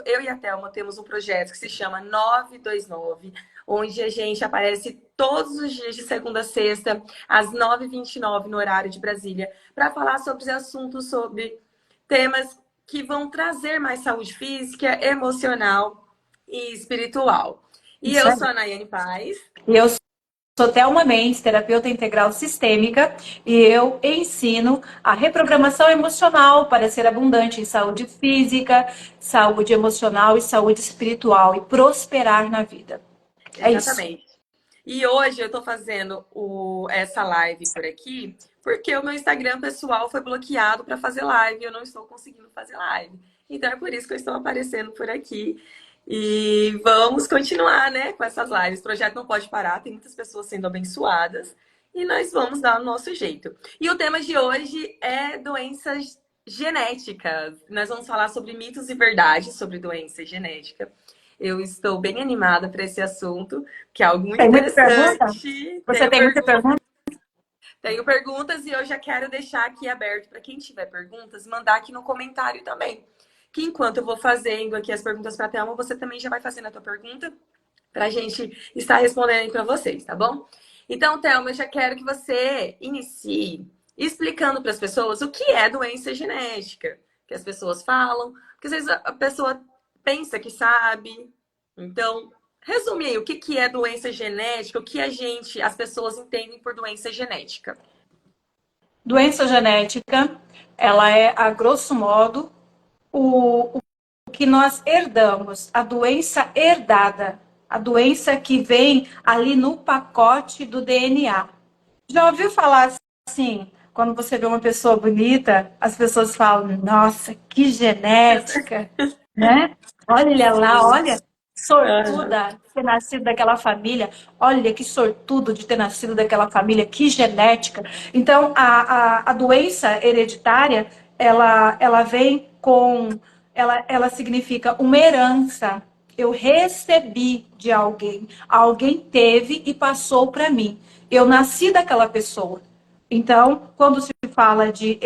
eu e a Thelma temos um projeto que se chama 929, onde a gente aparece todos os dias de segunda a sexta, às 9h29, no horário de Brasília, para falar sobre assuntos, sobre temas que vão trazer mais saúde física, emocional e espiritual. E Isso eu aí. sou a Nayane Paz. E eu sou Thelma Mendes, terapeuta integral sistêmica, e eu ensino a reprogramação emocional para ser abundante em saúde física, saúde emocional e saúde espiritual e prosperar na vida. É isso. Exatamente. E hoje eu tô fazendo essa live por aqui porque o meu Instagram pessoal foi bloqueado para fazer live e eu não estou conseguindo fazer live. Então é por isso que eu estou aparecendo por aqui. E vamos continuar, né, com essas lives. O projeto não pode parar, tem muitas pessoas sendo abençoadas e nós vamos dar o nosso jeito. E o tema de hoje é doenças genéticas. Nós vamos falar sobre mitos e verdades sobre doença genética. Eu estou bem animada para esse assunto, que é algo muito Tem muita pergunta? interessante. Você tem muita pergunta? Tenho perguntas e eu já quero deixar aqui aberto para quem tiver perguntas, mandar aqui no comentário também. Que enquanto eu vou fazendo aqui as perguntas para a Thelma, você também já vai fazendo a tua pergunta para a gente estar respondendo para vocês, tá bom? Então, Thelma, eu já quero que você inicie explicando para as pessoas o que é doença genética, que as pessoas falam, porque às vezes a pessoa pensa que sabe. Então, resume aí, o que é doença genética, o que as pessoas entendem por doença genética. Doença genética, ela é, a grosso modo, o que nós herdamos, a doença herdada, a doença que vem ali no pacote do DNA. Já ouviu falar assim, quando você vê uma pessoa bonita, as pessoas falam, nossa, que genética, né? Olha lá, Sim. olha, Aham. sortuda de ter nascido daquela família, olha que sortudo de ter nascido daquela família, que genética. Então, a doença hereditária, ela vem com, ela significa uma herança. Eu recebi de alguém, alguém teve e passou para mim. Eu nasci daquela pessoa. Então, quando se fala de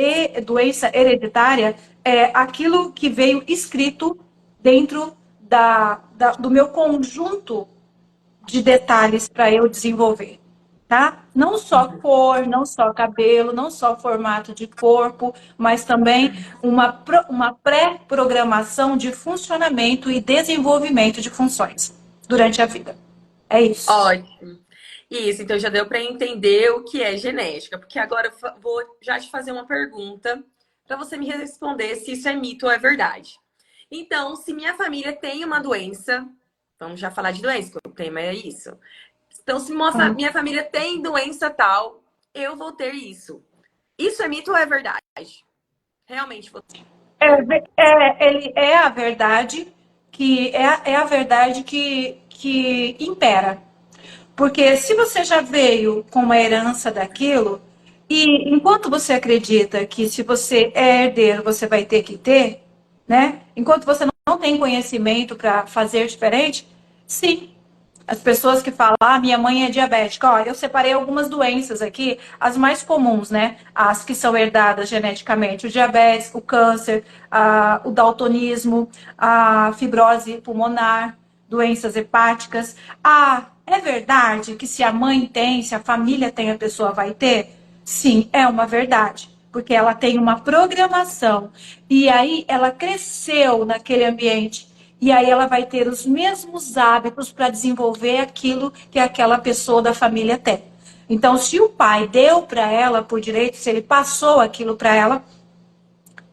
doença hereditária, é aquilo que veio escrito dentro do meu conjunto de detalhes para eu desenvolver, tá? Não só cor, não só cabelo, não só formato de corpo, mas também uma pré-programação de funcionamento e desenvolvimento de funções durante a vida. É isso. Ótimo. Isso, então já deu para entender o que é genética, porque agora eu vou já te fazer uma pergunta para você me responder se isso é mito ou é verdade. Então, se minha família tem uma doença, vamos já falar de doença, porque o tema é isso. Então, se minha família tem doença tal, eu vou ter isso. Isso é mito ou é verdade? Realmente vou ter. Ele é a verdade é a verdade que impera. Porque se você já veio com uma herança daquilo, e enquanto você acredita que se você é herdeiro, você vai ter que ter, né? Enquanto você não tem conhecimento para fazer diferente, sim. As pessoas que falam, ah, minha mãe é diabética. Olha, eu separei algumas doenças aqui, as mais comuns, né? As que são herdadas geneticamente: o diabetes, o câncer, o daltonismo, a fibrose pulmonar, doenças hepáticas. Ah, é verdade que se a mãe tem, se a família tem, a pessoa vai ter? Sim, é uma verdade. Porque ela tem uma programação. E aí ela cresceu naquele ambiente. E aí ela vai ter os mesmos hábitos para desenvolver aquilo que aquela pessoa da família tem. Então, se o pai deu para ela por direito, se ele passou aquilo para ela,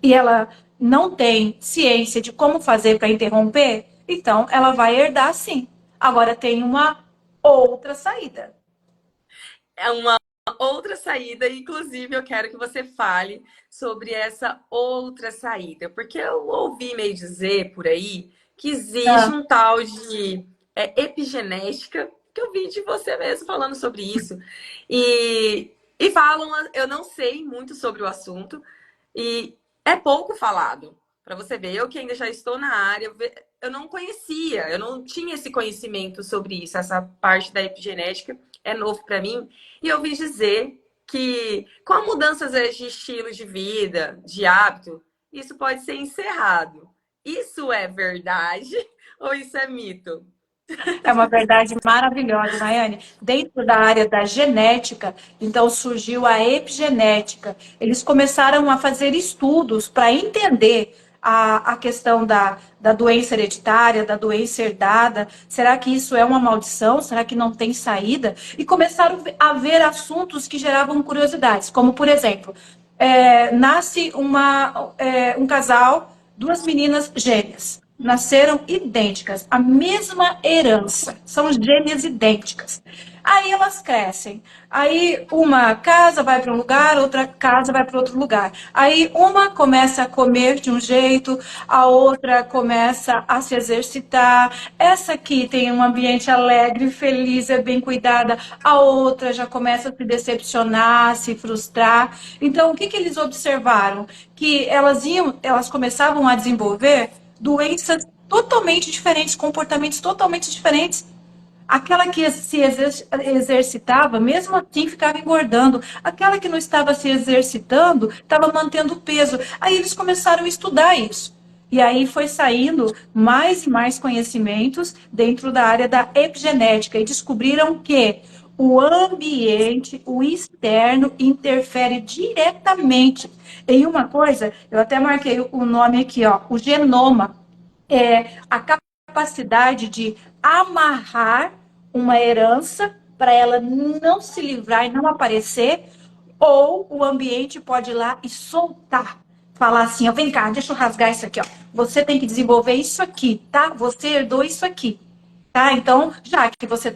e ela não tem ciência de como fazer para interromper, então ela vai herdar sim. Agora tem uma outra saída. É uma outra saída, inclusive eu quero que você fale sobre essa outra saída, porque eu ouvi meio dizer por aí que existe Ah, um tal de epigenética, que eu vi de você mesmo falando sobre isso, e falam, eu não sei muito sobre o assunto, e é pouco falado. Para você ver, eu que ainda já estou na área, eu não conhecia, eu não tinha esse conhecimento sobre isso, essa parte da epigenética é novo para mim. E eu ouvi dizer que com a mudança às vezes, de estilo de vida, de hábito, isso pode ser encerrado. Isso é verdade ou isso é mito? É uma verdade maravilhosa, Nayane. Dentro da área da genética, então surgiu a epigenética. Eles começaram a fazer estudos para entender a questão da doença hereditária, da doença herdada. Será que isso é uma maldição? Será que não tem saída? E começaram a ver assuntos que geravam curiosidades, como, por exemplo, nasce um casal, duas meninas gêmeas nasceram idênticas, a mesma herança, são gêmeas idênticas. Aí elas crescem. Aí uma casa vai para um lugar, outra casa vai para outro lugar. Aí uma começa a comer de um jeito, a outra começa a se exercitar. Essa aqui tem um ambiente alegre, feliz, é bem cuidada. A outra já começa a se decepcionar, se frustrar. Então, o que eles observaram? Que elas começavam a desenvolver doenças totalmente diferentes, comportamentos totalmente diferentes. Aquela que se exercitava, mesmo assim, ficava engordando. Aquela que não estava se exercitando, estava mantendo peso. Aí eles começaram a estudar isso. E aí foi saindo mais e mais conhecimentos dentro da área da epigenética e descobriram que o ambiente, o externo, interfere diretamente em uma coisa. Eu até marquei o nome aqui, ó, o genoma. É a capacidade de amarrar uma herança para ela não se livrar e não aparecer, ou o ambiente pode ir lá e soltar. Falar assim, ó, vem cá, deixa eu rasgar isso aqui, ó. Você tem que desenvolver isso aqui, tá? Você herdou isso aqui. Tá? Então, já que você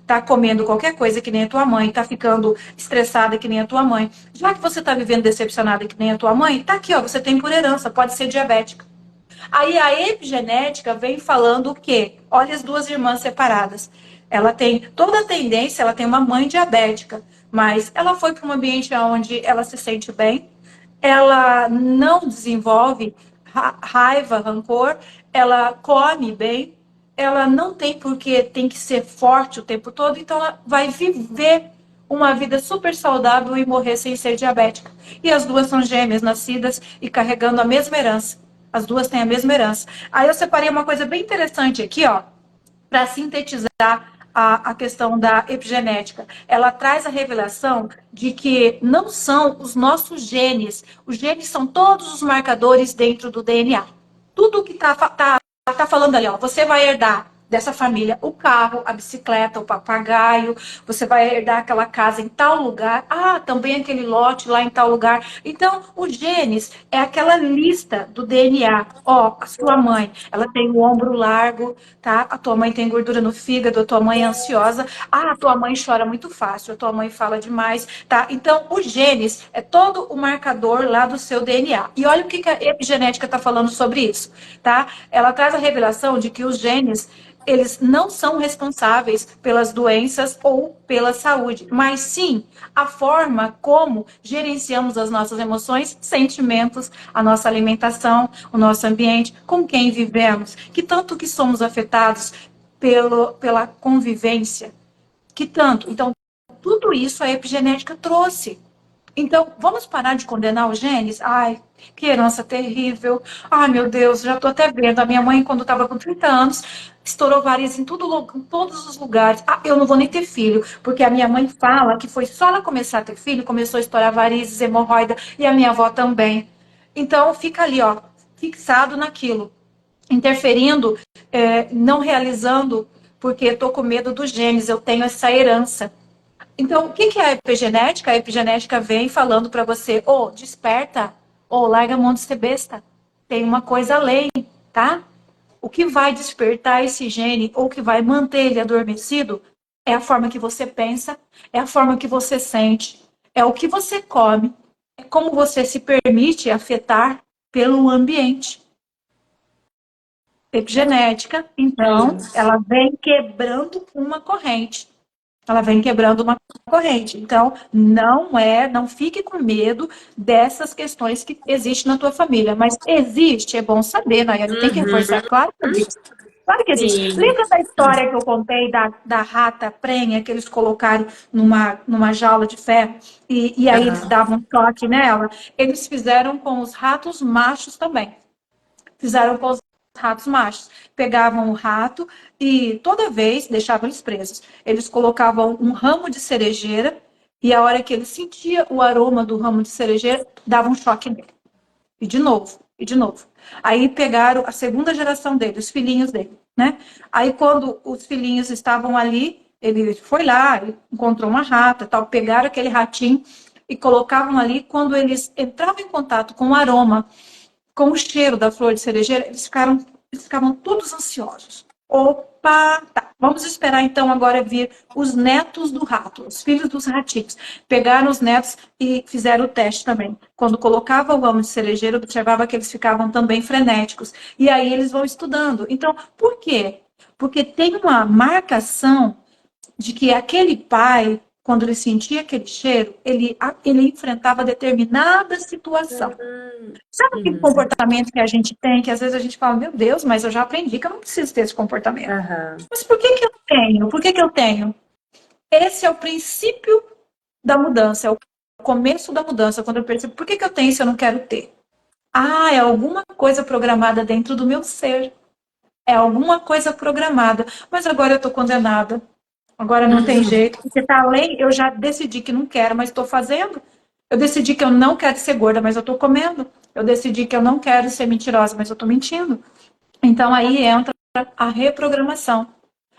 tá comendo qualquer coisa que nem a tua mãe, tá ficando estressada que nem a tua mãe, já que você tá vivendo decepcionada que nem a tua mãe, tá aqui, ó, você tem por herança, pode ser diabética. Aí a epigenética vem falando o quê? Olha as duas irmãs separadas. Ela tem toda a tendência, ela tem uma mãe diabética, mas ela foi para um ambiente onde ela se sente bem, ela não desenvolve raiva, rancor, ela come bem, ela não tem porque tem que ser forte o tempo todo, então ela vai viver uma vida super saudável e morrer sem ser diabética. E as duas são gêmeas, nascidas e carregando a mesma herança. As duas têm a mesma herança. Aí eu separei uma coisa bem interessante aqui, ó, para sintetizar a questão da epigenética. Ela traz a revelação de que não são os nossos genes. Os genes são todos os marcadores dentro do DNA. Tudo que tá falando ali, ó, você vai herdar dessa família o carro, a bicicleta, o papagaio, você vai herdar aquela casa em tal lugar, também aquele lote lá em tal lugar. Então, os genes é aquela lista do DNA. Ó, a sua mãe, ela tem o ombro largo, tá? A tua mãe tem gordura no fígado, a tua mãe é ansiosa. A tua mãe chora muito fácil, a tua mãe fala demais, tá? Então, os genes é todo o marcador lá do seu DNA. E olha o que a epigenética está falando sobre isso, tá? Ela traz a revelação de que os genes eles não são responsáveis pelas doenças ou pela saúde, mas sim a forma como gerenciamos as nossas emoções, sentimentos, a nossa alimentação, o nosso ambiente, com quem vivemos, que tanto que somos afetados pela convivência, que tanto. Então, tudo isso a epigenética trouxe. Então, vamos parar de condenar os genes? Ai, que herança terrível. Ai, meu Deus, já estou até vendo. A minha mãe, quando estava com 30 anos, estourou varizes em todos os lugares. Eu não vou nem ter filho, porque a minha mãe fala que foi só ela começar a ter filho, começou a estourar varizes, hemorroida, e a minha avó também. Então, fica ali, ó, fixado naquilo, interferindo, não realizando, porque estou com medo dos genes, eu tenho essa herança. Então, o que é a epigenética? A epigenética vem falando para você, desperta, larga a mão de ser besta. Tem uma coisa além, tá? O que vai despertar esse gene ou que vai manter ele adormecido é a forma que você pensa, é a forma que você sente, é o que você come, é como você se permite afetar pelo ambiente. Epigenética, É então, isso. ela vem quebrando uma corrente. Ela vem quebrando uma corrente. Então, não fique com medo dessas questões que existem na tua família. Mas existe, é bom saber, Nayane, tem que reforçar. Uhum. Claro que existe. Claro que existe. Sim. Lembra da história que eu contei da rata prenha que eles colocaram numa jaula de ferro e aí eles Aham. davam um toque nela? Eles fizeram com os ratos machos também. fizeram com os ratos machos. Pegavam o rato e toda vez deixavam eles presos. Eles colocavam um ramo de cerejeira e a hora que ele sentia o aroma do ramo de cerejeira, dava um choque nele. E de novo, e de novo. Aí pegaram a segunda geração dele, os filhinhos dele, né? Aí quando os filhinhos estavam ali, ele foi lá, encontrou uma rata, tal, pegaram aquele ratinho e colocavam ali. Quando eles entravam em contato com o aroma, com o cheiro da flor de cerejeira, eles ficavam todos ansiosos. Opa, tá. Vamos esperar então agora vir os netos do rato, os filhos dos ratinhos. Pegaram os netos e fizeram o teste também. Quando colocava o ramo de cerejeira, observava que eles ficavam também frenéticos. E aí eles vão estudando. Então, por quê? Porque tem uma marcação de que aquele pai, quando ele sentia aquele cheiro, ele enfrentava determinada situação. Sabe aquele Uhum. comportamento que a gente tem, que às vezes a gente fala, meu Deus, mas eu já aprendi que eu não preciso ter esse comportamento. Aham. Mas por que que eu tenho? Por que que eu tenho? Esse é o princípio da mudança, é o começo da mudança, quando eu percebo, por que que eu tenho se eu não quero ter? Ah, é alguma coisa programada dentro do meu ser. É alguma coisa programada. Mas agora eu estou condenada. Agora não tem Uhum. jeito. Porque tá além, eu já decidi que não quero, mas estou fazendo. Eu decidi que eu não quero ser gorda, mas eu estou comendo. Eu decidi que eu não quero ser mentirosa, mas eu estou mentindo. Então aí entra a reprogramação,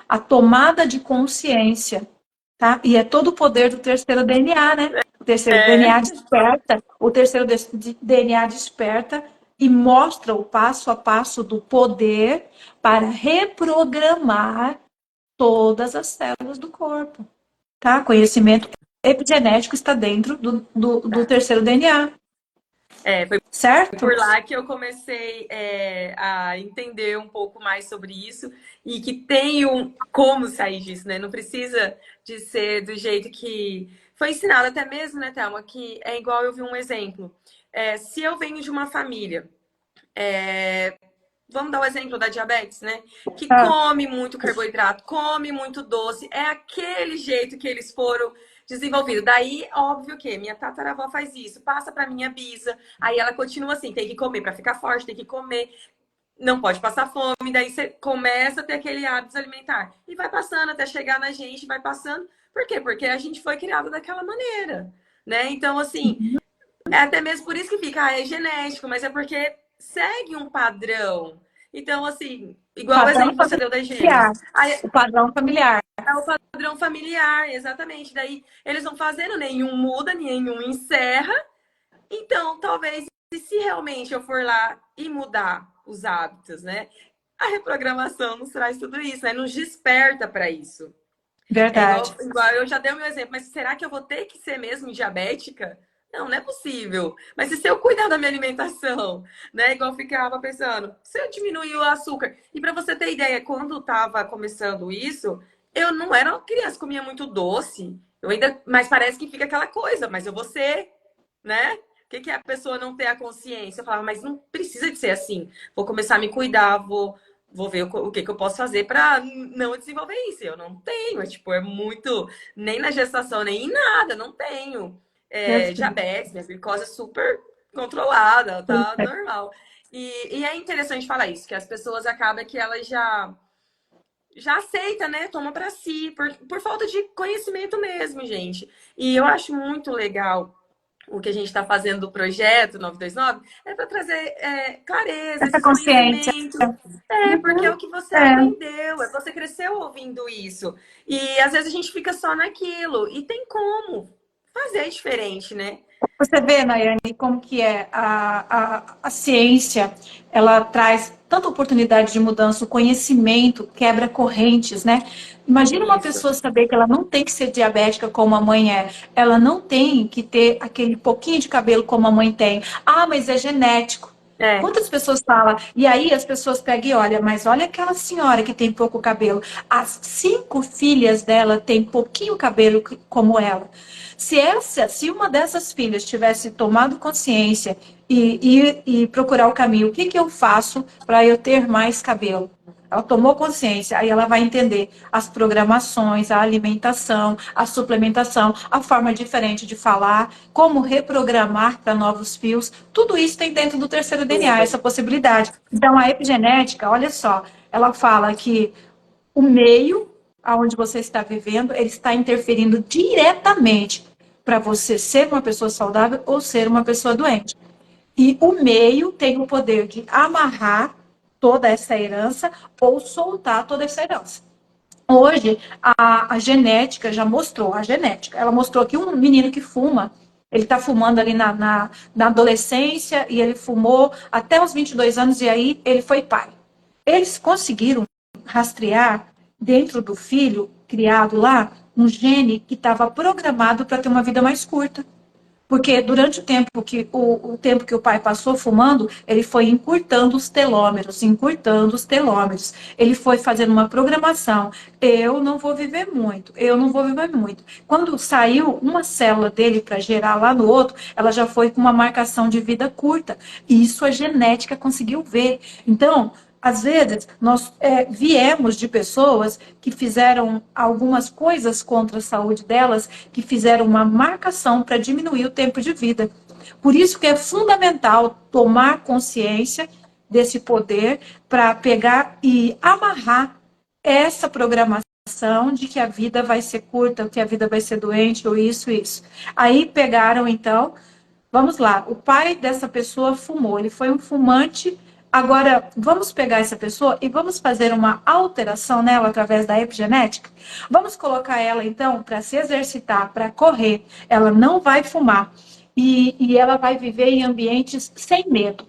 a tomada de consciência, tá? E é todo o poder do terceiro DNA, né? O terceiro É, DNA desperta, o terceiro DNA desperta e mostra o passo a passo do poder para reprogramar todas as células do corpo, tá? Conhecimento epigenético está dentro do terceiro DNA, foi certo? por lá que eu comecei a entender um pouco mais sobre isso e que tem como sair disso, né? Não precisa de ser do jeito que foi ensinado até mesmo, né, Thelma? Que é igual eu vi um exemplo. Se eu venho de uma família, vamos dar o exemplo da diabetes, né? Que Ah, come muito carboidrato, come muito doce, é aquele jeito que eles foram desenvolvidos. Daí, óbvio que minha tataravó faz isso, passa para minha bisa, aí ela continua assim, tem que comer para ficar forte, tem que comer, não pode passar fome, daí você começa a ter aquele hábito alimentar. E vai passando até chegar na gente, vai passando. Por quê? Porque a gente foi criado daquela maneira, né? Então, assim, é até mesmo por isso que fica, é genético, mas é porque segue um padrão. Então, assim, igual o padrão exemplo que você deu das gêmeas. familiar. Aí, O padrão familiar. é o padrão familiar, exatamente. Daí eles vão fazendo, nenhum muda, nenhum encerra. Então, talvez, se realmente eu for lá e mudar os hábitos, né? A reprogramação nos traz tudo isso, né? Nos desperta para isso. É Verdade. igual eu já dei o meu exemplo, mas será que eu vou ter que ser mesmo diabética? Não, não é possível. Mas e se eu cuidar da minha alimentação, né? Igual eu ficava pensando, se eu diminuir o açúcar. E para você ter ideia, quando estava começando isso, eu não era uma criança, comia muito doce. Eu ainda, mas parece que fica aquela coisa, mas eu vou ser, né? O que é a pessoa não ter a consciência? Eu falava, mas não precisa de ser assim. Vou começar a me cuidar, vou ver o que eu posso fazer para não desenvolver isso. Eu não tenho, tipo, é muito, nem na gestação, nem em nada, não tenho. Perfeito. Diabetes, minha glicose é super controlada, tá normal. E é interessante falar isso, que as pessoas acabam que elas já aceita, né? Toma para si, por falta de conhecimento mesmo, gente. E eu acho muito legal o que a gente está fazendo do projeto 929 é para trazer clareza, Essa esses consciência. conhecimentos. Porque é Uhum. o que você É. aprendeu, você cresceu ouvindo isso. E às vezes a gente fica só naquilo. E tem como fazer diferente, né? Você vê, Nayane, como que é a ciência, ela traz tanta oportunidade de mudança, o conhecimento quebra correntes, né? Imagina uma Isso. pessoa saber que ela não tem que ser diabética como a mãe é, ela não tem que ter aquele pouquinho de cabelo como a mãe tem. Ah, mas é genético. É, Quantas pessoas falam? E aí as pessoas pegam e olham, mas olha aquela senhora que tem pouco cabelo. As 5 filhas dela têm pouquinho cabelo como ela. Se uma dessas filhas tivesse tomado consciência e procurar o caminho, o que que eu faço para eu ter mais cabelo? Ela tomou consciência, aí ela vai entender as programações, a alimentação, a suplementação, a forma diferente de falar, como reprogramar para novos fios. Tudo isso tem dentro do terceiro DNA, essa possibilidade. Então, a epigenética, olha só, ela fala que o meio aonde você está vivendo, ele está interferindo diretamente para você ser uma pessoa saudável ou ser uma pessoa doente. E o meio tem o poder de amarrar toda essa herança ou soltar toda essa herança. Hoje, a genética já mostrou, ela mostrou que um menino que fuma, ele está fumando ali na adolescência e ele fumou até os 22 anos e aí ele foi pai. Eles conseguiram rastrear dentro do filho criado lá um gene que estava programado para ter uma vida mais curta. Porque durante o tempo que o pai passou fumando, ele foi encurtando os telômeros, encurtando os telômeros. Ele foi fazendo uma programação. Eu não vou viver muito, eu não vou viver muito. Quando saiu uma célula dele para gerar lá no outro, ela já foi com uma marcação de vida curta. E isso a genética conseguiu ver. Então, às vezes, nós viemos de pessoas que fizeram algumas coisas contra a saúde delas, que fizeram uma marcação para diminuir o tempo de vida. Por isso que é fundamental tomar consciência desse poder para pegar e amarrar essa programação de que a vida vai ser curta, que a vida vai ser doente, ou isso, isso. Aí pegaram, então, vamos lá, o pai dessa pessoa fumou, ele foi um fumante. Agora, vamos pegar essa pessoa e vamos fazer uma alteração nela através da epigenética? Vamos colocar ela, então, para se exercitar, para correr. Ela não vai fumar. E ela vai viver em ambientes sem medo.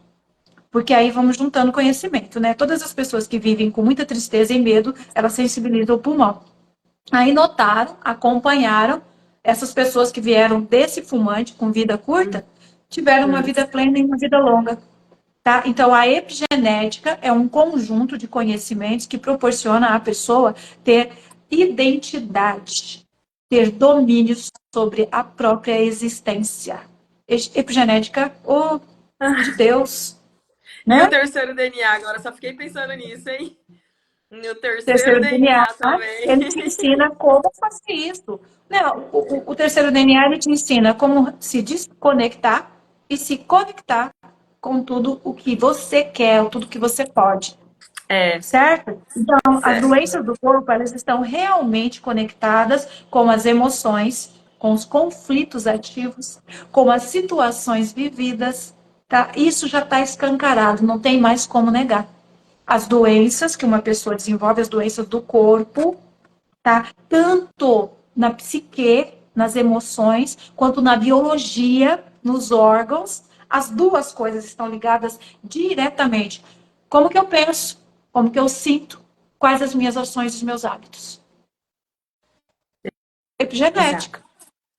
Porque aí vamos juntando conhecimento, né? Todas as pessoas que vivem com muita tristeza e medo, elas sensibilizam o pulmão. Aí notaram, acompanharam essas pessoas que vieram desse fumante com vida curta, tiveram uma vida plena e uma vida longa. Tá? Então, a epigenética é um conjunto de conhecimentos que proporciona à pessoa ter identidade, ter domínio sobre a própria existência. Epigenética, oh, de Deus, E o né? terceiro DNA? Agora só fiquei pensando nisso, hein? No terceiro Terceiro DNA, DNA também. ele te ensina como fazer isso. Não, o terceiro DNA, ele te ensina como se desconectar e se conectar com tudo o que você quer, tudo que você pode. É, Certo? Então, as certo. doenças do corpo, elas estão realmente conectadas com as emoções, com os conflitos ativos, com as situações vividas, tá? Isso já está escancarado, não tem mais como negar. As doenças que uma pessoa desenvolve, as doenças do corpo, tá? Tanto na psique, nas emoções, quanto na biologia, nos órgãos, as duas coisas estão ligadas diretamente. Como que eu penso? Como que eu sinto? Quais as minhas ações e os meus hábitos? Exato. Epigenética.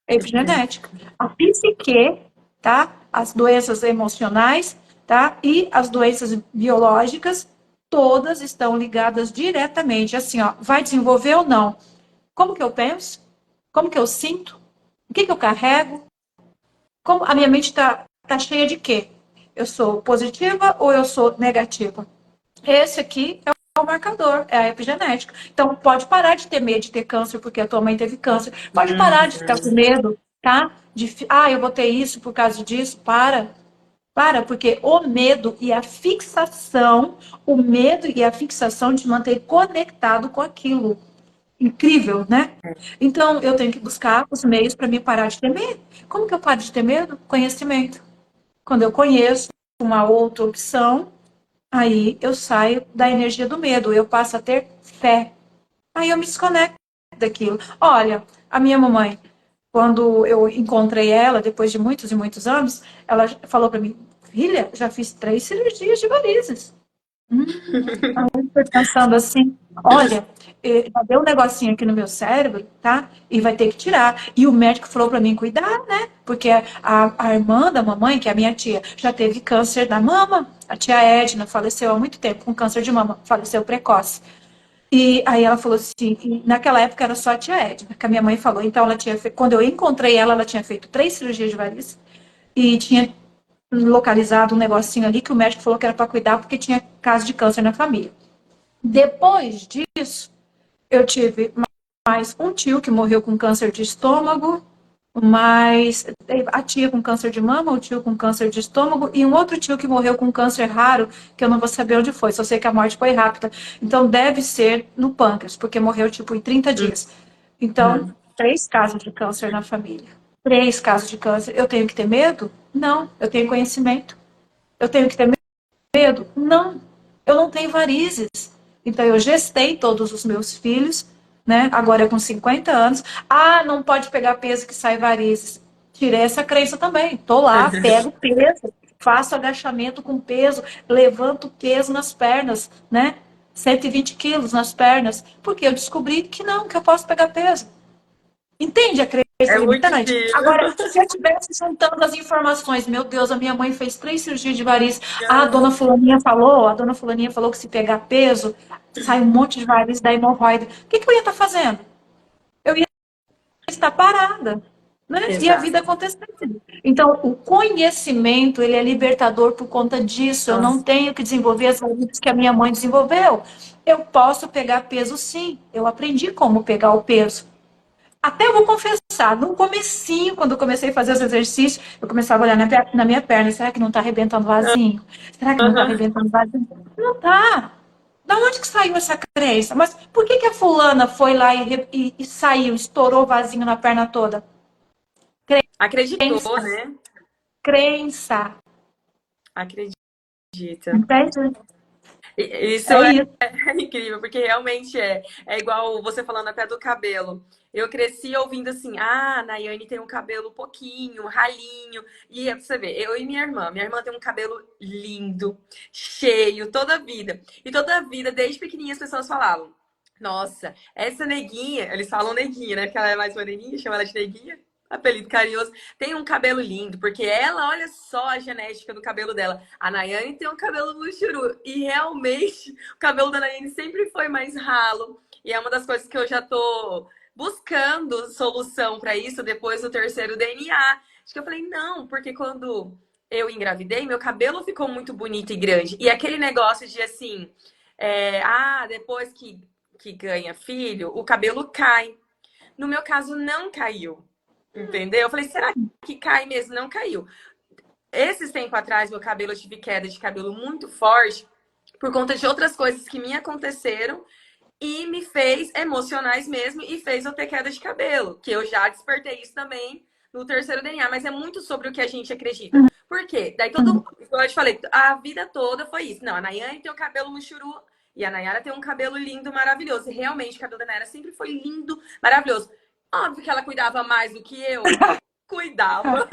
Epigenética. A psique, tá? As doenças emocionais, tá? E as doenças biológicas, todas estão ligadas diretamente. Assim, ó, vai desenvolver ou não? Como que eu penso? Como que eu sinto? O que eu carrego? Como a minha mente tá cheia de quê? Eu sou positiva ou eu sou negativa? Esse aqui é o marcador, é a epigenética. Então, pode parar de ter medo de ter câncer porque a tua mãe teve câncer. Pode parar de ficar com medo, tá? Eu vou ter isso por causa disso. Porque o medo e a fixação, o medo e a fixação te mantém conectado com aquilo. Incrível, né? Então, eu tenho que buscar os meios para me parar de ter medo. Como que eu paro de ter medo? Conhecimento. Quando eu conheço uma outra opção, aí eu saio da energia do medo, eu passo a ter fé. Aí eu me desconecto daquilo. Olha, a minha mamãe, quando eu encontrei ela, depois de muitos e muitos anos, ela falou para mim, filha, já fiz 3 cirurgias de varizes. Aí eu tô pensando assim, olha, já deu um negocinho aqui no meu cérebro, tá? E vai ter que tirar. E o médico falou pra mim cuidar, né? Porque a irmã da mamãe, que é a minha tia, já teve câncer da mama. A tia Edna faleceu há muito tempo com câncer de mama, faleceu precoce. E aí ela falou assim, e naquela época era só a tia Edna, que a minha mãe falou. Então ela tinha feito, quando eu encontrei ela, ela tinha feito 3 cirurgias de varizes e tinha localizado um negocinho ali que o médico falou que era para cuidar porque tinha caso de câncer na família. Depois disso, eu tive mais um tio que morreu com câncer de estômago, mais a tia com câncer de mama, o tio com câncer de estômago e um outro tio que morreu com câncer raro, que eu não vou saber onde foi, só sei que a morte foi rápida. Então deve ser no pâncreas, porque morreu tipo em 30 dias. Então, Uhum. 3 casos de câncer na família. 3 casos de câncer. Eu tenho que ter medo? Não. Eu tenho conhecimento. Eu tenho que ter medo? Não. Eu não tenho varizes. Então, eu gestei todos os meus filhos, né? Agora com 50 anos. Ah, não pode pegar peso que sai varizes. Tirei essa crença também. Tô lá, pego peso, faço agachamento com peso, levanto peso nas pernas, né? 120 quilos nas pernas, porque eu descobri que não, que eu posso pegar peso. Entende a crença É muito limitante? incrível. Agora, se eu estivesse juntando as informações, meu Deus, a minha mãe fez 3 cirurgias de variz, a dona fulaninha falou que se pegar peso, sai um monte de variz da hemorroida. O que eu ia estar fazendo? Eu ia estar parada, né? E a vida Exato. acontecendo. Então, o conhecimento, ele é libertador por conta disso. Eu não Nossa. tenho que desenvolver as habilidades que a minha mãe desenvolveu. Eu posso pegar peso, sim. Eu aprendi como pegar o peso. Até eu vou confessar, no comecinho, quando eu comecei a fazer os exercícios, eu começava a olhar na minha perna, será que não está arrebentando vasinho? Será que não está Aham. arrebentando vasinho? Não está. Da onde que saiu essa crença? Mas por que, que a fulana foi lá e saiu, estourou o vasinho na perna toda? Acreditou, Crença, né? crença. Acredita. Entende? Isso É é isso. incrível, porque realmente é igual você falando até do cabelo. Eu cresci ouvindo assim, ah, a Nayane tem um cabelo pouquinho, ralinho. E pra você ver, eu e minha irmã tem um cabelo lindo, cheio, toda a vida. E toda a vida, desde pequenininha, as pessoas falavam, nossa, essa neguinha, eles falam neguinha, né? Porque ela é mais moreninha, chama ela de neguinha. Apelido carinhoso, tem um cabelo lindo, porque ela, olha só a genética do cabelo dela. A Nayane tem um cabelo luxuru. E realmente, o cabelo da Nayane sempre foi mais ralo. E é uma das coisas que eu já tô buscando solução para isso depois do terceiro DNA. Acho que eu falei, não, porque quando eu engravidei, meu cabelo ficou muito bonito e grande. E aquele negócio de assim, depois que ganha filho, o cabelo cai. No meu caso, não caiu. Entendeu? Eu falei, será que cai mesmo? Não caiu. Esses tempos atrás, meu cabelo, eu tive queda de cabelo muito forte por conta de outras coisas que me aconteceram e me fez emocionais mesmo e fez eu ter queda de cabelo, que eu já despertei isso também no terceiro DNA, mas é muito sobre o que a gente acredita. Por quê? Daí igual eu te falei, a vida toda foi isso. Não, a Nayane tem o cabelo luxuru e a Nayara tem um cabelo lindo, maravilhoso. E realmente o cabelo da Nayara sempre foi lindo, maravilhoso. Óbvio que ela cuidava mais do que eu. Cuidava.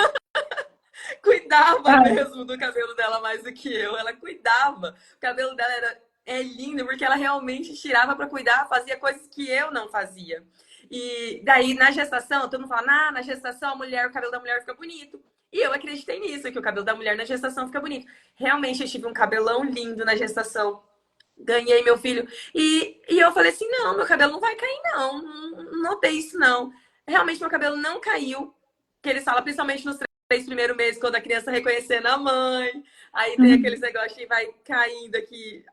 Cuidava mesmo do cabelo dela mais do que eu. Ela cuidava. O cabelo dela é lindo porque ela realmente tirava para cuidar, fazia coisas que eu não fazia. E daí, na gestação, todo mundo fala, na gestação, o cabelo da mulher fica bonito. E eu acreditei nisso, que o cabelo da mulher na gestação fica bonito. Realmente, eu tive um cabelão lindo na gestação. Ganhei meu filho. E eu falei assim, não, meu cabelo não vai cair, não. Não notei isso, não. Realmente, meu cabelo não caiu. Que eles falam, principalmente nos 3 primeiros meses, quando a criança reconhecendo a mãe. Aí tem aqueles negócios que vai caindo aqui,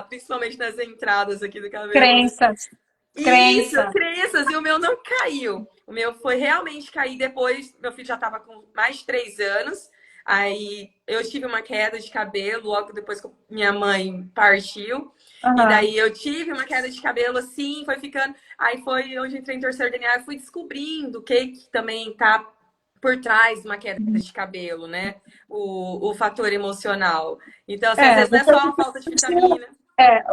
principalmente nas entradas aqui do cabelo. Crenças, Isso, crença. crenças. E o meu não caiu. O meu foi realmente cair depois. Meu filho já estava com mais de 3 anos. Aí eu tive uma queda de cabelo logo depois que minha mãe partiu. E Uhum. daí eu tive uma queda de cabelo assim, foi ficando. Aí foi onde entrei em terceiro DNA e fui descobrindo o que também tá por trás de uma queda de cabelo, né? O fator emocional. Então, assim, às É, vezes não é só a falta de vitamina.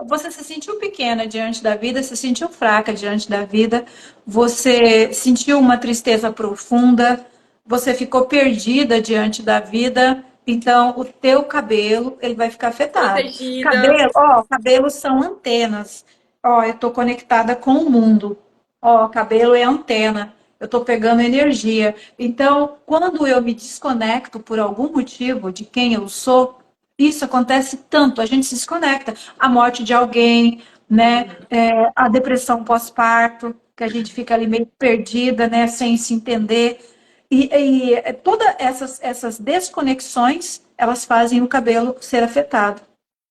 você se sentiu pequena diante da vida, se sentiu fraca diante da vida, você sentiu uma tristeza profunda, você ficou perdida diante da vida, então o teu cabelo, ele vai ficar afetado. Protegida. Cabelos são antenas. Ó, eu tô conectada com o mundo. Ó, cabelo é antena. Eu tô pegando energia. Então, quando eu me desconecto por algum motivo de quem eu sou, isso acontece tanto, a gente se desconecta. A morte de alguém, né? A depressão pós-parto, que a gente fica ali meio perdida, né? Sem se entender. E todas essas desconexões, elas fazem o cabelo ser afetado,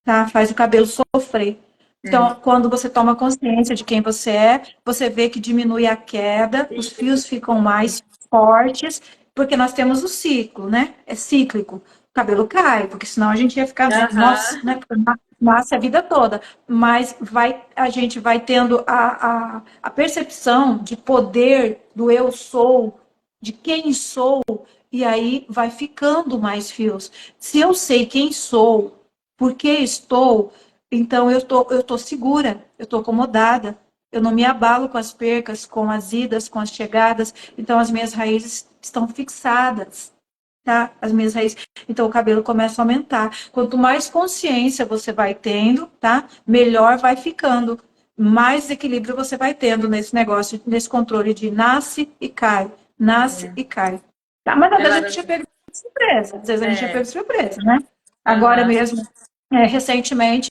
tá? Faz o cabelo sofrer. Então, quando você toma consciência de quem você é, você vê que diminui a queda, os fios ficam mais fortes, porque nós temos o ciclo, né? É cíclico. O cabelo cai, porque senão a gente ia ficar vendo, nossa, Aham. né? Porque nasce a vida toda. Mas a gente vai tendo a percepção de poder do eu sou, de quem sou, e aí vai ficando mais fios. Se eu sei quem sou, por que estou, então eu tô segura, eu tô acomodada, eu não me abalo com as percas, com as idas, com as chegadas, então as minhas raízes estão fixadas, tá? As minhas raízes. Então o cabelo começa a aumentar. Quanto mais consciência você vai tendo, tá? Melhor vai ficando. Mais equilíbrio você vai tendo nesse negócio, nesse controle de nasce É, e cai. Tá? Mas às é vezes a gente é maravilhoso. pego de surpresa, às vezes a gente é pego É, de surpresa, né? Agora aham. mesmo, recentemente,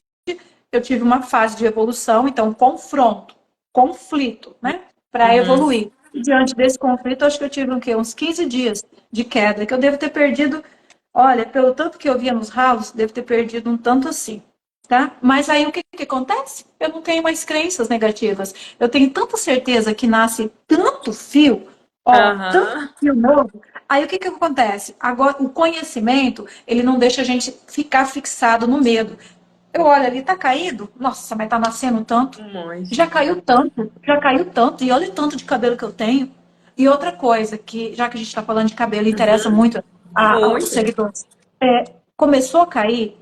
eu tive uma fase de evolução, então confronto, conflito, né? Para Uhum. evoluir. E diante desse conflito, acho que eu tive o quê? Uns 15 dias de queda, que eu devo ter perdido, olha, pelo tanto que eu via nos ralos, devo ter perdido um tanto assim. Tá? Mas aí o que, que acontece? Eu não tenho mais crenças negativas. Eu tenho tanta certeza que nasce tanto fio, ó, tanto Aham. fio novo. Aí o que, que acontece? Agora, o conhecimento, ele não deixa a gente ficar fixado no medo. Eu olho ali, tá caído? Nossa, mas tá nascendo tanto. Um monte. Já caiu tanto, e olha o tanto de cabelo que eu tenho. E outra coisa, que já que a gente está falando de cabelo, interessa Uhum. muito aos Muito. seguidores. Começou a cair,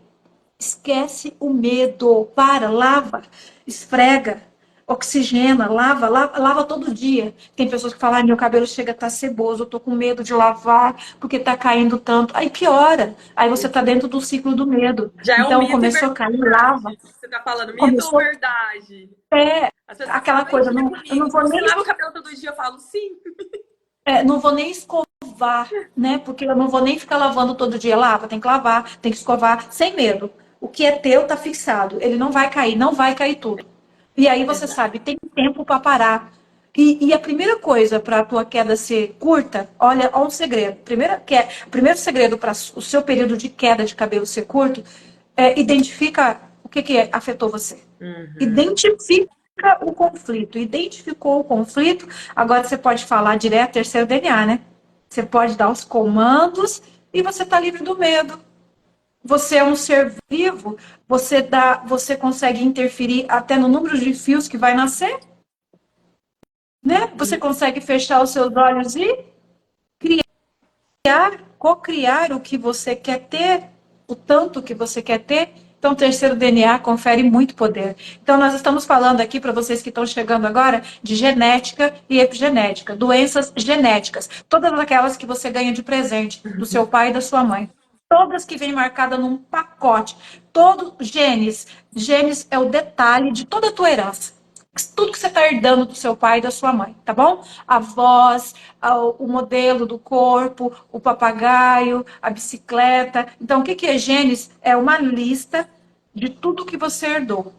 esquece o medo, para, lava, esfrega, oxigena, lava todo dia. Tem pessoas que falam, meu cabelo chega a estar ceboso, eu tô com medo de lavar porque tá caindo tanto. Aí piora, aí você tá dentro do ciclo do medo. Já é um Então mito e começou a cair, lava. verdade. Você tá falando mito ou Começou verdade? é As pessoas aquela falam, vem coisa, dia não, eu não comigo. vou Você nem lava o cabelo todo dia? Eu falo, sim. não vou nem escovar, né? Porque eu não vou nem ficar lavando todo dia. Lava, tem que lavar, tem que escovar, sem medo. O que é teu tá fixado. Ele não vai cair, não vai cair tudo. E aí você Exato. sabe, tem tempo para parar. E a primeira coisa para a tua queda ser curta, olha um segredo. O primeiro segredo para o seu período de queda de cabelo ser curto é identifica o que, que afetou você. Uhum. Identifica o conflito. Identificou o conflito, agora você pode falar direto, terceiro DNA, né? Você pode dar os comandos e você está livre do medo. Você é um ser vivo, você consegue interferir até no número de fios que vai nascer, né? Você consegue fechar os seus olhos e cocriar o que você quer ter, o tanto que você quer ter. Então, o terceiro DNA confere muito poder. Então, nós estamos falando aqui, para vocês que estão chegando agora, de genética e epigenética, doenças genéticas, todas aquelas que você ganha de presente do seu pai e da sua mãe. Todas que vêm marcadas num pacote. Todos genes. Genes é o detalhe de toda a tua herança. Tudo que você está herdando do seu pai e da sua mãe, tá bom? A voz, o modelo do corpo, o papagaio, a bicicleta. Então, o que que é genes? É uma lista de tudo que você herdou.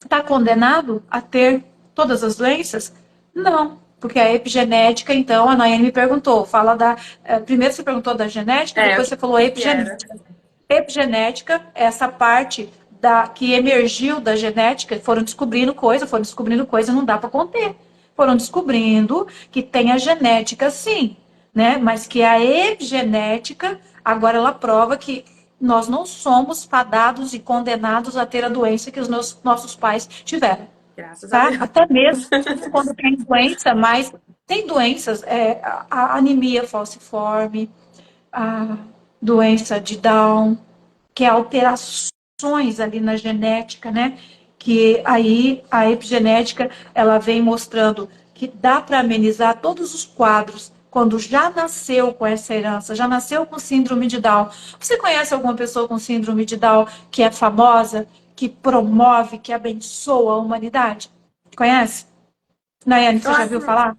Está condenado a ter todas as doenças? Não, porque a epigenética, então, a Nayane me perguntou, fala da. Primeiro você perguntou da genética, É, o depois que, você falou que era? epigenética. Epigenética é essa parte que emergiu da genética, foram descobrindo coisa, não dá para conter. Foram descobrindo que tem a genética sim, né? Mas que a epigenética, agora ela prova que nós não somos fadados e condenados a ter a doença que os nossos pais tiveram, Graças a tá? Deus. Até mesmo quando tem doença, mas tem doenças, a anemia falciforme, a doença de Down, que é alterações ali na genética, né? Que aí a epigenética ela vem mostrando que dá para amenizar todos os quadros quando já nasceu com essa herança, já nasceu com síndrome de Down. Você conhece alguma pessoa com síndrome de Down que é famosa, que promove, que abençoa a humanidade? Conhece? Nayane, Eu você já acho, viu falar?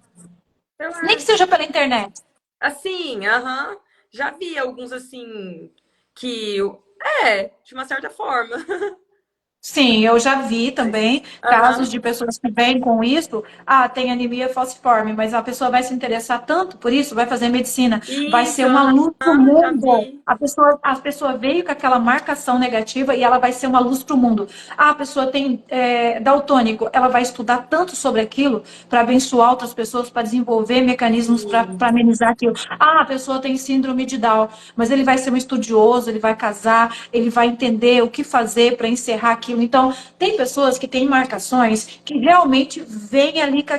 eu Nem que acho. seja pela internet. Assim, aham. Já vi alguns assim que. É, de uma certa forma. Sim, eu já vi também casos Aham. de pessoas que vêm com isso. Ah, tem anemia falciforme, mas a pessoa vai se interessar tanto por isso, vai fazer medicina, vai ser Isso, uma luz para o aham, já mundo. vi. A pessoa veio com aquela marcação negativa e ela vai ser uma luz para o mundo. Ah, a pessoa tem daltônico, ela vai estudar tanto sobre aquilo para abençoar outras pessoas, para desenvolver mecanismos para Sim. amenizar aquilo. Ah, a pessoa tem síndrome de Down, mas ele vai ser um estudioso, ele vai casar, ele vai entender o que fazer para encerrar aquilo. Então, tem pessoas que têm marcações que realmente vêm ali com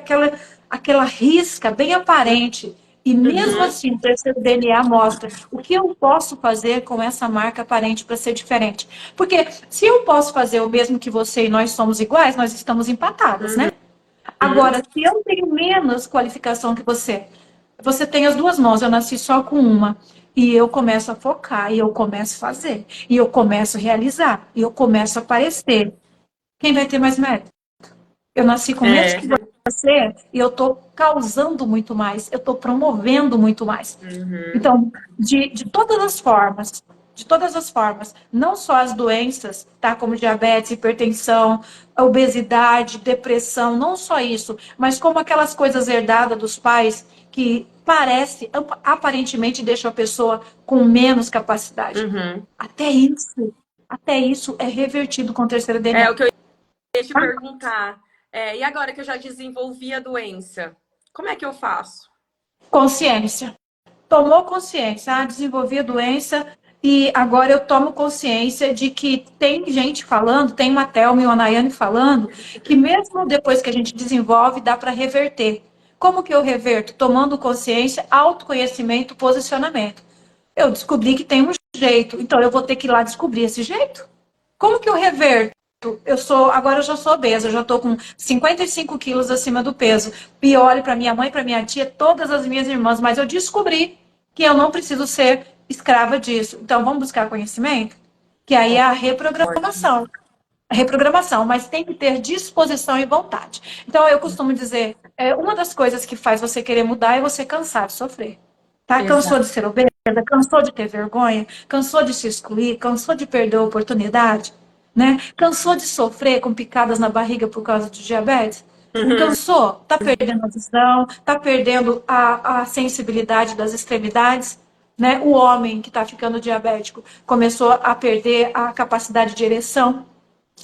aquela risca bem aparente. E mesmo Uhum. assim, o terceiro DNA mostra o que eu posso fazer com essa marca aparente para ser diferente. Porque se eu posso fazer o mesmo que você e nós somos iguais, nós estamos empatadas, né? Uhum. Agora, se eu tenho menos qualificação que você tem as duas mãos, eu nasci só com uma. E eu começo a focar, e eu começo a fazer, e eu começo a realizar, e eu começo a aparecer. Quem vai ter mais mérito? Eu nasci com menos que É. você, e eu estou causando muito mais, eu estou promovendo muito mais. Uhum. Então, de todas as formas, não só as doenças, tá, como diabetes, hipertensão, obesidade, depressão, não só isso, mas como aquelas coisas herdadas dos pais que parece, aparentemente deixam a pessoa com menos capacidade. Uhum. Até isso, até isso é revertido com o terceiro É DNA. o que eu ia te perguntar. É, e agora que eu já desenvolvi a doença, como é que eu faço? Consciência. Tomou consciência, desenvolvi a doença e agora eu tomo consciência de que tem gente falando, tem uma Thelma e uma Nayane falando, que mesmo depois que a gente desenvolve, dá para reverter. Como que eu reverto? Tomando consciência, autoconhecimento, posicionamento. Eu descobri que tem um jeito, então eu vou ter que ir lá descobrir esse jeito. Como que eu reverto? Agora eu já sou obesa, eu já estou com 55 quilos acima do peso. E olho para minha mãe, para minha tia, todas as minhas irmãs, mas eu descobri que eu não preciso ser escrava disso. Então vamos buscar conhecimento? Que aí é a Ótimo. reprogramação. A reprogramação, mas tem que ter disposição e vontade. Então eu costumo dizer, uma das coisas que faz você querer mudar é você cansar de sofrer. Tá? Cansou Exato. de ser obesa, cansou de ter vergonha, cansou de se excluir, cansou de perder a oportunidade, né? Cansou de sofrer com picadas na barriga por causa de diabetes? Uhum. Cansou? Tá perdendo a visão, tá perdendo a sensibilidade das extremidades, né? O homem que está ficando diabético começou a perder a capacidade de ereção,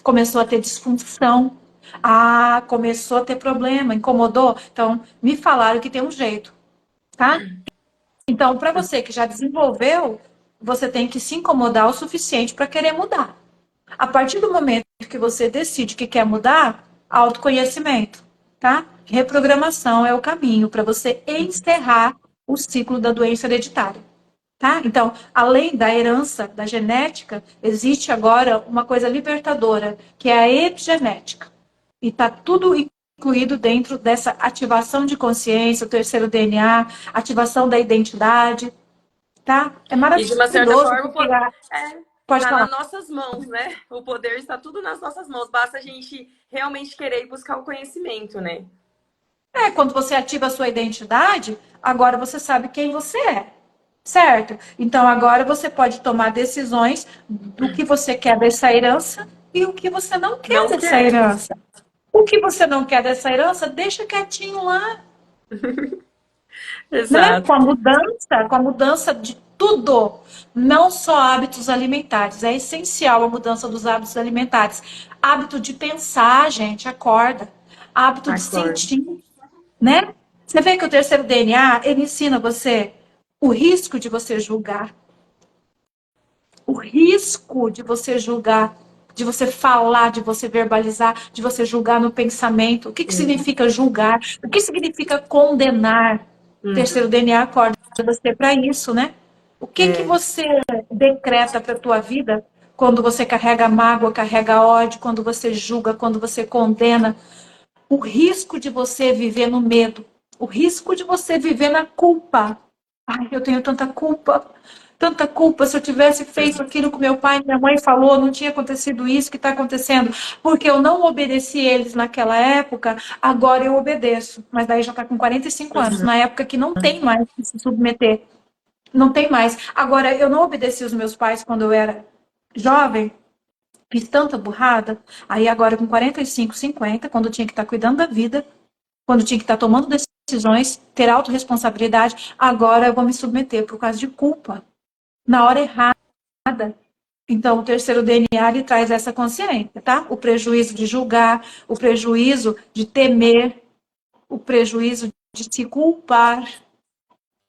começou a ter disfunção, começou a ter problema, incomodou. Então, me falaram que tem um jeito, tá? Então, para você que já desenvolveu, você tem que se incomodar o suficiente para querer mudar. A partir do momento que você decide que quer mudar, autoconhecimento, tá? Reprogramação é o caminho para você encerrar o ciclo da doença hereditária, tá? Então, além da herança, da genética, existe agora uma coisa libertadora, que é a epigenética. E está tudo incluído dentro dessa ativação de consciência, o terceiro DNA, ativação da identidade, tá? É E de uma certa maravilhoso forma, porque pode tá nas falar. nossas mãos, né? O poder está tudo nas nossas mãos. Basta a gente realmente querer buscar o conhecimento, né? Quando você ativa a sua identidade, agora você sabe quem você é, certo? Então agora você pode tomar decisões do que você quer dessa herança e o que você não quer Não dessa quer. herança. O que você não quer dessa herança, deixa quietinho lá, né? Exato. Com a mudança de tudo, não só hábitos alimentares. É essencial a mudança dos hábitos alimentares. Hábito de pensar, gente, acorda. Hábito de Acordo. sentir, né? Você vê que o terceiro DNA, ele ensina você o risco de você julgar, o risco de você julgar, de você falar, de você verbalizar, de você julgar no pensamento. O que, que significa julgar? O que significa condenar? O Uhum. terceiro DNA acorda você para isso, né? O que que É. você decreta para a tua vida quando você carrega mágoa, carrega ódio, quando você julga, quando você condena? O risco de você viver no medo, o risco de você viver na culpa. Ai, eu tenho tanta culpa, tanta culpa. Se eu tivesse feito aquilo que meu pai e minha mãe falou, não tinha acontecido isso que está acontecendo, porque eu não obedeci eles naquela época, agora eu obedeço. Mas daí já está com 45 anos, na época que não tem mais que se submeter. Não tem mais. Agora, eu não obedeci os meus pais quando eu era jovem, fiz tanta burrada. Aí agora com 45, 50, quando eu tinha que estar cuidando da vida, quando eu tinha que estar tomando decisões, ter autorresponsabilidade, agora eu vou me submeter por causa de culpa. Na hora errada. Então, o terceiro DNA ele traz essa consciência, tá? O prejuízo de julgar, o prejuízo de temer, o prejuízo de se culpar,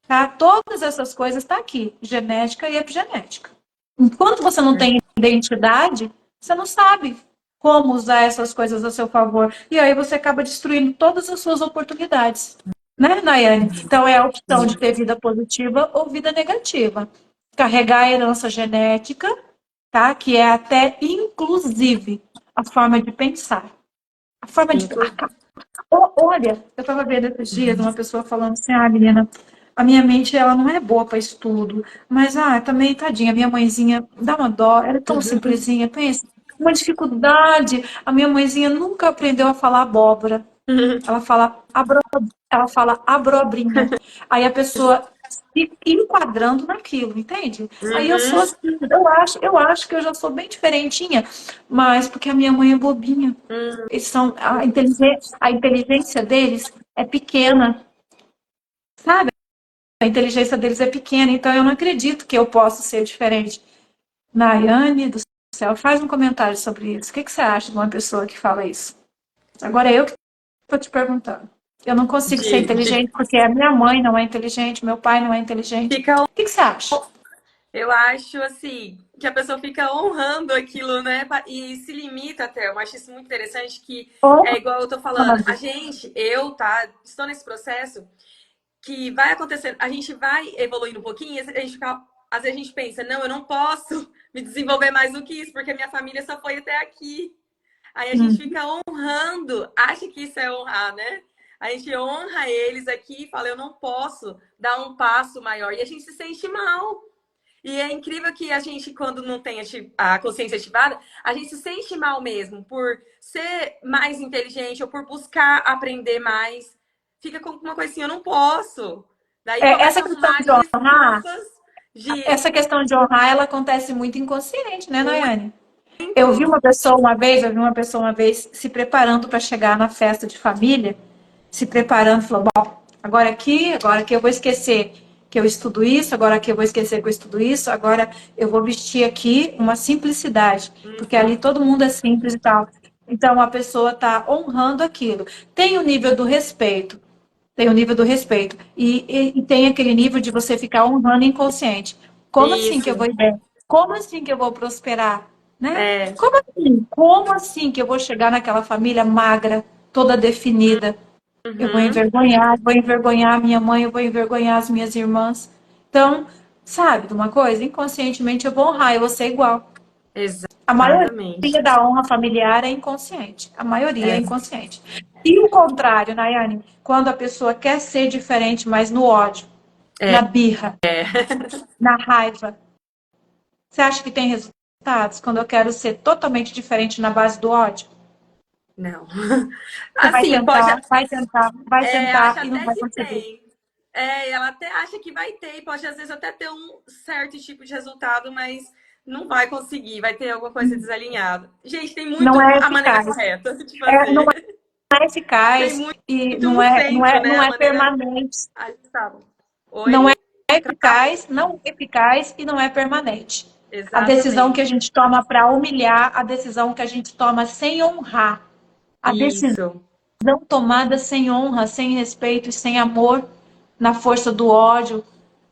tá? Todas essas coisas estão aqui, genética e epigenética. Enquanto você não tem identidade, você não sabe como usar essas coisas a seu favor. E aí você acaba destruindo todas as suas oportunidades. Né, Nayane? Então é a opção de ter vida positiva ou vida negativa. Carregar a herança genética, tá? Que é até, inclusive, a forma de pensar. A forma de. Inclusive. Olha, eu estava vendo esses dias uma pessoa falando assim: ah, menina, a minha mente ela não é boa para estudo, mas também, tadinha, minha mãezinha dá uma dó, ela é tão simplesinha, pensa, uma dificuldade. A minha mãezinha nunca aprendeu a falar abóbora. Ela fala, ela fala abrobrinha. Aí a pessoa se enquadrando naquilo, entende? Aí eu sou Uhum. assim, eu acho que eu já sou bem diferentinha, mas porque a minha mãe é bobinha. Eles são, a inteligência deles é pequena, sabe? A inteligência deles é pequena, então eu não acredito que eu possa ser diferente. Nayane do céu, faz um comentário sobre isso. O que você acha de uma pessoa que fala isso? Agora eu que estou te perguntando. Eu não consigo ser De inteligente porque a minha mãe não é inteligente, meu pai não é inteligente. fica, O que você acha? eu acho assim, que a pessoa fica honrando aquilo, né? E se limita até. Eu acho isso muito interessante que é igual eu tô falando, a Honrado. gente, eu, tá, estou nesse processo que vai acontecendo, a gente vai evoluindo um pouquinho, a gente fica, às vezes a gente pensa, não, eu não posso me desenvolver mais do que isso, porque a minha família só foi até aqui. Aí a gente Hum. fica honrando, acha que isso é honrar, né? A gente honra eles aqui e fala, eu não posso dar um passo maior. E a gente se sente mal. E é incrível que a gente, quando não tem a consciência ativada, a gente se sente mal mesmo por ser mais inteligente ou por buscar aprender mais. Fica com uma coisa assim, eu não posso. Daí começa Essa a questão arrumar de honrar, desculpas de essa questão de honrar, ela acontece muito inconsciente, né, Nayane? Eu vi muito. uma vez se preparando para chegar na festa de família, se preparando, falou, bom, agora aqui eu vou esquecer que eu estudo isso, agora aqui eu vou esquecer que eu estudo isso, agora eu vou vestir aqui uma simplicidade, porque ali Uhum. todo mundo é simples e tal. Então a pessoa está honrando aquilo. Tem o nível do respeito, tem o nível do respeito. E tem aquele nível de você ficar honrando inconsciente. Como assim que eu Isso. vou ir bem? Como assim que eu vou prosperar? Né? É. Como assim? Como assim que eu vou chegar naquela família magra, toda definida? Eu Uhum. vou envergonhar a minha mãe, eu vou envergonhar as minhas irmãs. Então, sabe de uma coisa? Inconscientemente eu vou honrar, eu vou ser igual. A Exatamente. maioria da honra familiar é inconsciente. A maioria é É. inconsciente. E o contrário, Nayane, quando a pessoa quer ser diferente, mas no ódio, na birra, na raiva, você acha que tem resultados quando eu quero ser totalmente diferente na base do ódio? Não. Você vai Assim, pode. tentar, vai tentar, vai Acho tentar e não até vai que conseguir. tem. Ela até acha que vai ter, e pode às vezes até ter um certo tipo de resultado, mas não vai conseguir, vai ter alguma coisa desalinhada. Gente, tem muito Não é a maneira eficaz. correta de Não fazer. é Tem eficaz e muito não um é, não centro, é, né? não A é maneira permanente. ajustável. Não é Oi? Travou. eficaz, não é eficaz e não é permanente. A decisão que a Exatamente. gente toma para humilhar, a decisão que a gente toma sem honrar, a decisão Isso. tomada sem honra, sem respeito e sem amor, na força do ódio,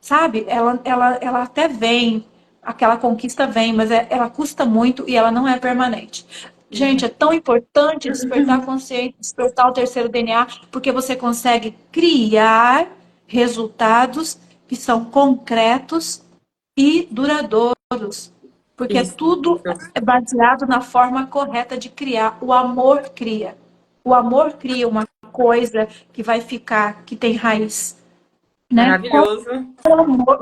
sabe? Ela até vem, aquela conquista vem, mas ela custa muito e ela não é permanente. Gente, é tão importante despertar a consciência, despertar o terceiro DNA, porque você consegue criar resultados que são concretos e duradouros. Porque Isso. tudo é baseado na forma correta de criar. O amor cria. O amor cria uma coisa que vai ficar, que tem raiz, né? Maravilhoso.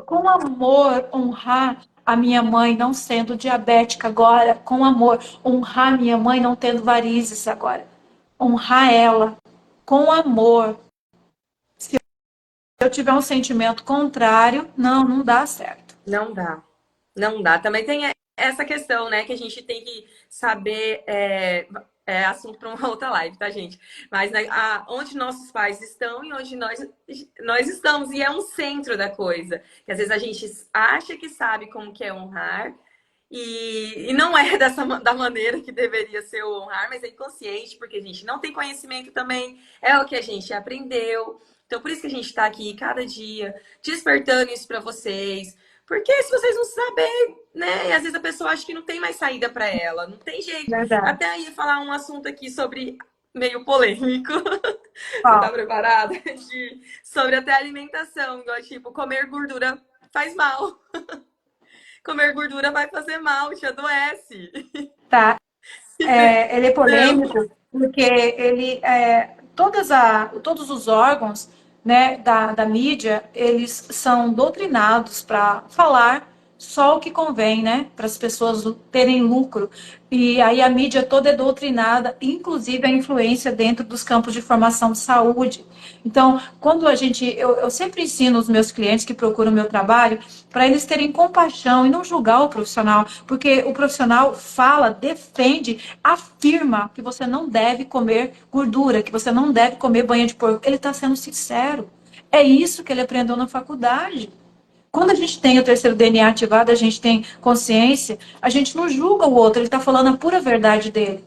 Com amor, honrar a minha mãe não sendo diabética agora, com amor, honrar minha mãe não tendo varizes agora, honrar ela com amor. Se eu tiver um sentimento contrário, não dá certo. Não dá. Não dá. Também tem essa questão, né, que a gente tem que saber, assunto para uma outra live, tá, gente? Mas né, onde nossos pais estão e onde nós estamos, e é um centro da coisa. Que às vezes a gente acha que sabe como que é honrar, e não é da maneira que deveria ser o honrar, mas é inconsciente, porque a gente não tem conhecimento também, é o que a gente aprendeu. Então, por isso que a gente está aqui cada dia, despertando isso para vocês. Porque se vocês não saberem, né? E às vezes a pessoa acha que não tem mais saída para ela, não tem jeito. Verdade. Até aí falar um assunto aqui sobre meio polêmico. Você tá Ó, preparada? Sobre até alimentação, igual tipo, comer gordura faz mal. Comer gordura vai fazer mal, te adoece. tá. Ele é Não. polêmico porque todos os órgãos, né, da mídia, eles são doutrinados para falar só o que convém, né, para as pessoas terem lucro. E aí a mídia toda é doutrinada, inclusive a influência dentro dos campos de formação de saúde. Então, quando eu sempre ensino os meus clientes que procuram o meu trabalho para eles terem compaixão e não julgar o profissional, porque o profissional fala, defende, afirma que você não deve comer gordura, que você não deve comer banha de porco. Ele está sendo sincero. É isso que ele aprendeu na faculdade. Quando a gente tem o terceiro DNA ativado, a gente tem consciência, a gente não julga o outro, ele está falando a pura verdade dele.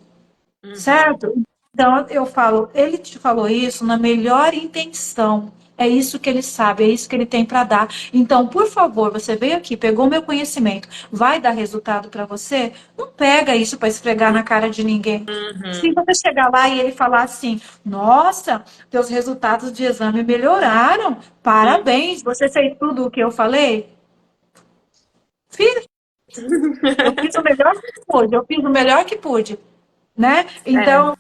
Uhum. Certo? Então eu falo, ele te falou isso na melhor intenção. É isso que ele sabe, é isso que ele tem para dar. Então, por favor, você veio aqui, pegou meu conhecimento, vai dar resultado para você? Não pega isso para esfregar na cara de ninguém. Se Uhum. você chegar lá e ele falar assim: Nossa, teus resultados de exame melhoraram, parabéns, você fez tudo o que eu falei? Filho, eu fiz o melhor que pude, eu fiz o melhor que pude, né? É. Então,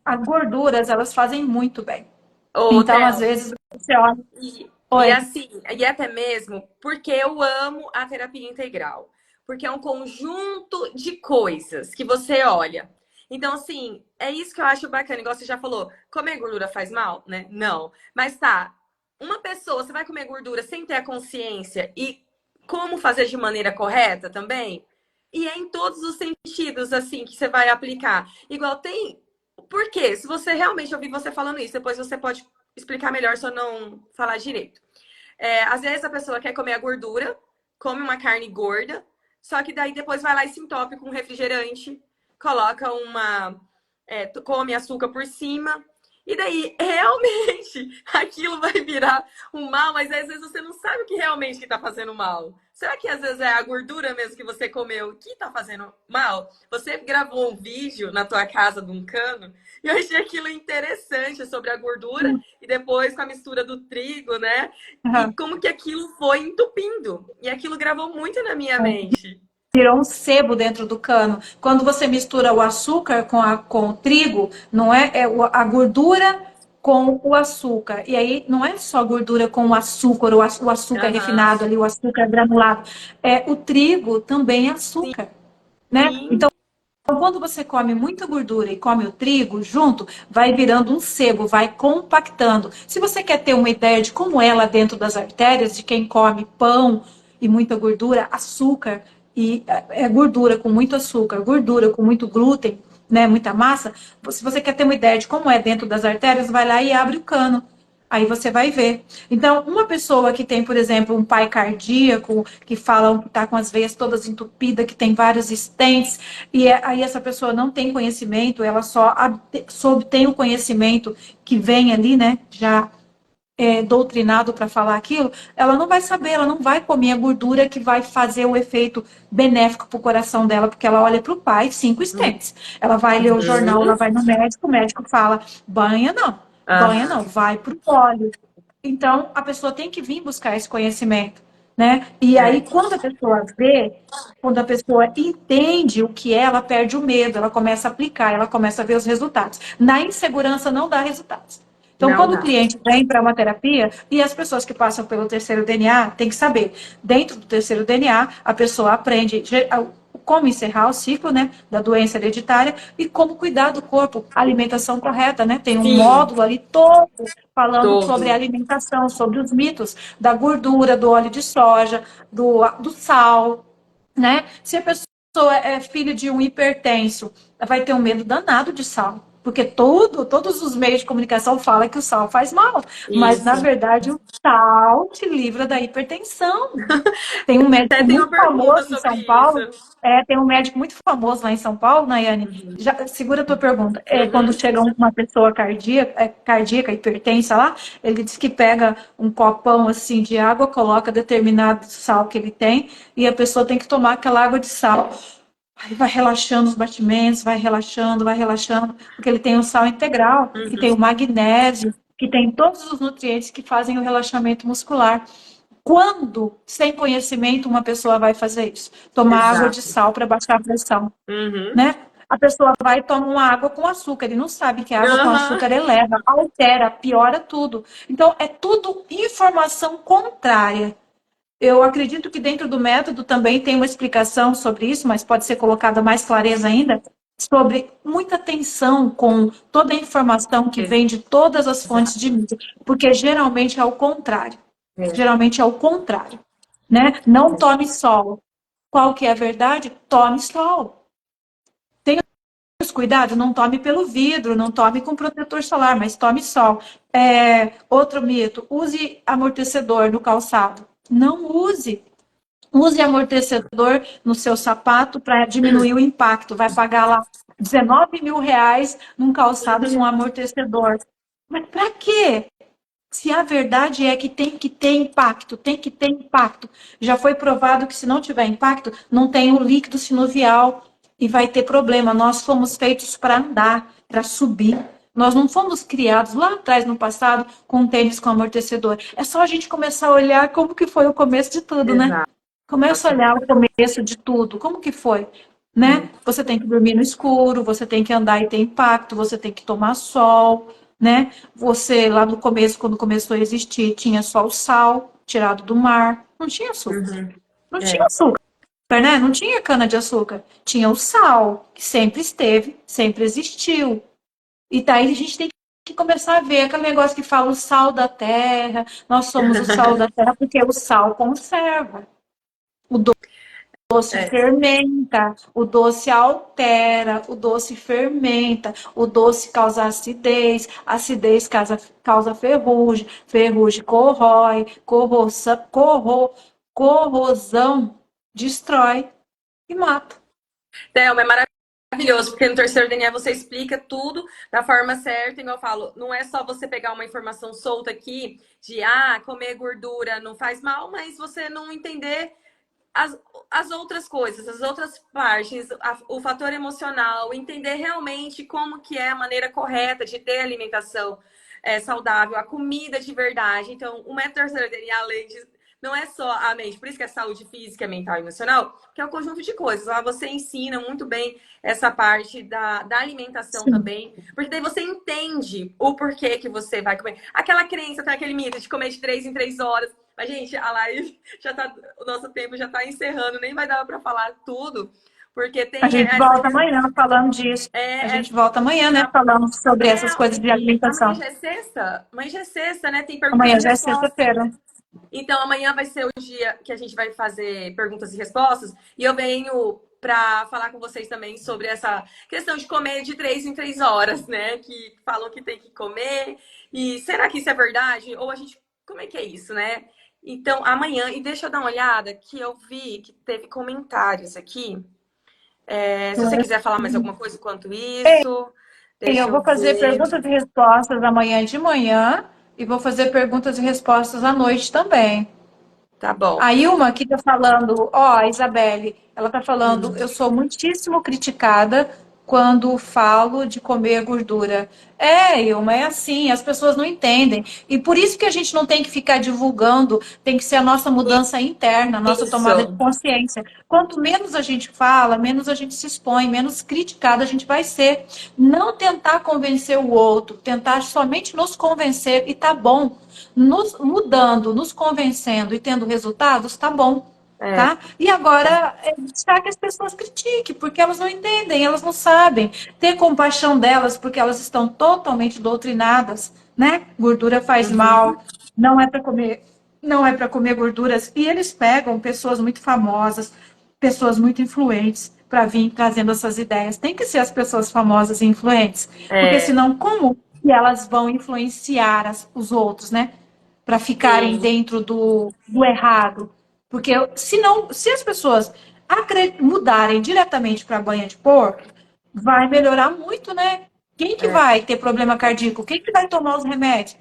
as gorduras, elas fazem muito bem. Ô, Então, às Theo, vezes, você olha, e oi, assim, e até mesmo porque eu amo a terapia integral. Porque é um conjunto de coisas que você olha. Então, assim, é isso que eu acho bacana. Igual você já falou, comer gordura faz mal, né? Não. Mas tá, uma pessoa, você vai comer gordura sem ter a consciência e como fazer de maneira correta também? E é em todos os sentidos, assim, que você vai aplicar. Igual tem. Por quê? Se você realmente ouvir você falando isso, depois você pode explicar melhor se eu não falar direito. Às vezes a pessoa quer comer a gordura, come uma carne gorda, só que daí depois vai lá e se entope com um refrigerante, coloca come açúcar por cima, e daí realmente aquilo vai virar um mal, mas às vezes você não sabe o que realmente está fazendo mal. Será que às vezes é a gordura mesmo que você comeu que está fazendo mal? Você gravou um vídeo na tua casa de um cano e eu achei aquilo interessante sobre a gordura e depois com a mistura do trigo, né? E como que aquilo foi entupindo. E aquilo gravou muito na minha mente. virou um sebo dentro do cano. Quando você mistura o açúcar com o trigo, não é, a gordura com o açúcar. E aí não é só gordura com o açúcar, o açúcar Aham. refinado ali, o açúcar granulado. O trigo também é açúcar, né? Sim. Então, quando você come muita gordura e come o trigo junto, vai virando um sebo, vai compactando. Se você quer ter uma ideia de como é lá dentro das artérias, de quem come pão e muita gordura, açúcar, e gordura com muito açúcar, gordura com muito glúten, né, muita massa, se você quer ter uma ideia de como é dentro das artérias, vai lá e abre o cano. Aí você vai ver. Então, uma pessoa que tem, por exemplo, um pai cardíaco, que fala que está com as veias todas entupidas, que tem vários stents, e aí essa pessoa não tem conhecimento, ela só obtém o conhecimento que vem ali, né, já doutrinado para falar aquilo, ela não vai saber, ela não vai comer a gordura que vai fazer o efeito benéfico para o coração dela, porque ela olha para o pai, 5 stents. Ela vai ler o jornal, ela Uhum. vai no médico, o médico fala, banha Aham. não, vai para o óleo. Então, a pessoa tem que vir buscar esse conhecimento, né? E aí, É. quando a pessoa vê, quando a pessoa entende o que é, ela perde o medo, ela começa a aplicar, ela começa a ver os resultados. Na insegurança não dá resultados. Então, Não quando o dá. cliente vem para uma terapia, e as pessoas que passam pelo terceiro DNA têm que saber, dentro do terceiro DNA, a pessoa aprende como encerrar o ciclo, né, da doença hereditária e como cuidar do corpo, alimentação correta, né? Tem um Sim, módulo ali todo falando sobre todo. alimentação, sobre os mitos da gordura, do óleo de soja, do sal, né? Se a pessoa é filha de um hipertenso, ela vai ter um medo danado de sal. Porque todos os meios de comunicação falam que o sal faz mal. Mas, na Isso. verdade, o sal te livra da hipertensão. Tem um Até médico tem uma muito pergunta famoso em sobre São isso. Paulo, tem um médico muito famoso lá em São Paulo, Nayane, já, segura a tua pergunta, quando Uhum. chega uma pessoa cardíaca, hipertensa lá, ele diz que pega um copão assim de água, coloca determinado sal que ele tem, e a pessoa tem que tomar aquela água de sal. Aí vai relaxando os batimentos, vai relaxando, porque ele tem o sal integral, que tem o Uhum. magnésio, que tem todos os nutrientes que fazem o relaxamento muscular. Quando, sem conhecimento, uma pessoa vai fazer isso? Tomar água de Exato. sal para baixar a pressão, Uhum. né? A pessoa vai e toma uma água com açúcar. Ele não sabe que a água com Aham. açúcar eleva, altera, piora tudo. Então, é tudo informação contrária. Eu acredito que dentro do método também tem uma explicação sobre isso, mas pode ser colocada mais clareza ainda, sobre muita atenção com toda a informação que vem de todas as fontes Exato. de mídia, porque geralmente é o contrário. É. Geralmente é o contrário, né? Não tome sol. Qual que é a verdade? Tome sol. Tenha os cuidados, não tome pelo vidro, não tome com protetor solar, mas tome sol. Outro mito, use amortecedor no calçado. Não use. Use amortecedor no seu sapato para diminuir o impacto. Vai pagar lá R$ 19.000 num calçado com amortecedor. Mas para quê? Se a verdade é que tem que ter impacto, tem que ter impacto. Já foi provado que se não tiver impacto, não tem o líquido sinovial e vai ter problema. Nós fomos feitos para andar, para subir. Nós não fomos criados lá atrás, no passado, com tênis com amortecedor. É só a gente começar a olhar como que foi o começo de tudo, né? Exato. Começa a olhar o começo de tudo. Como que foi? Né? Você tem que dormir no escuro, você tem que andar e ter impacto, você tem que tomar sol, né? Você, lá no começo, quando começou a existir, tinha só o sal tirado do mar. Não tinha açúcar. Uhum. Não tinha É. açúcar, né? Não tinha cana-de-açúcar. Tinha o sal, que sempre esteve, sempre existiu. E daí a gente tem que começar a ver aquele negócio que fala o sal da terra, nós somos o sal da terra, porque o sal conserva. O doce É. fermenta, o doce altera, o doce fermenta, o doce causa acidez, acidez causa ferrugem, ferrugem corrói, corrosão destrói e mata. Thelma, é maravilhoso, porque no terceiro DNA você explica tudo da forma certa, igual eu falo, não é só você pegar uma informação solta aqui de comer gordura não faz mal, mas você não entender as, as outras coisas, as outras partes, o fator emocional, entender realmente como que é a maneira correta de ter alimentação saudável, a comida de verdade. Então, o método terceiro DNA, além de não é só a mente, por isso que é saúde física, mental e emocional, que é um conjunto de coisas. Lá você ensina muito bem essa parte da alimentação Sim. também, porque daí você entende o porquê que você vai comer. Aquela crença, tem aquele mito de comer de 3 em 3 horas. Mas, gente, a live já tá. O nosso tempo já tá encerrando, nem vai dar para falar tudo, porque A tem gente essa. volta amanhã falando disso. A É, gente volta amanhã, né, falando sobre essas coisas de amanhã alimentação. já é sexta? Amanhã já é sexta, né? Tem perguntas Amanhã e já é respostas. sexta-feira. Então, amanhã vai ser o dia que a gente vai fazer perguntas e respostas. E eu venho para falar com vocês também sobre essa questão de comer de 3 em 3 horas, né? Que falam que tem que comer. E será que isso é verdade? Ou a gente. Como é que é isso, né? Então, amanhã, e deixa eu dar uma olhada, que eu vi que teve comentários aqui. Se você quiser falar mais alguma coisa quanto isso, Eu deixa eu vou fazer ver. perguntas e respostas amanhã de manhã e vou fazer perguntas e respostas à noite também. Tá bom. A Ilma aqui está falando, a Isabelle, ela está falando, Hum. eu sou muitíssimo criticada quando falo de comer gordura. Ilma, é assim, as pessoas não entendem. E por isso que a gente não tem que ficar divulgando, tem que ser a nossa mudança interna, a nossa tomada de Isso. consciência. Quanto menos a gente fala, menos a gente se expõe, menos criticada a gente vai ser. Não tentar convencer o outro, tentar somente nos convencer, e tá bom nos mudando, nos convencendo e tendo resultados, tá bom. É. Tá? E agora, deixar que as pessoas critiquem, porque elas não entendem, elas não sabem. Ter compaixão delas, porque elas estão totalmente doutrinadas, né? Gordura faz Uhum. mal, não é para comer, não é para comer gorduras. E eles pegam pessoas muito famosas, pessoas muito influentes para vir trazendo essas ideias. Tem que ser as pessoas famosas e influentes, porque É, senão como que elas vão influenciar os outros, né? Para ficarem sim, dentro do errado. Porque se não, se as pessoas mudarem diretamente para banha de porco, vai melhorar muito, né? Quem que é, vai ter problema cardíaco? Quem que vai tomar os remédios?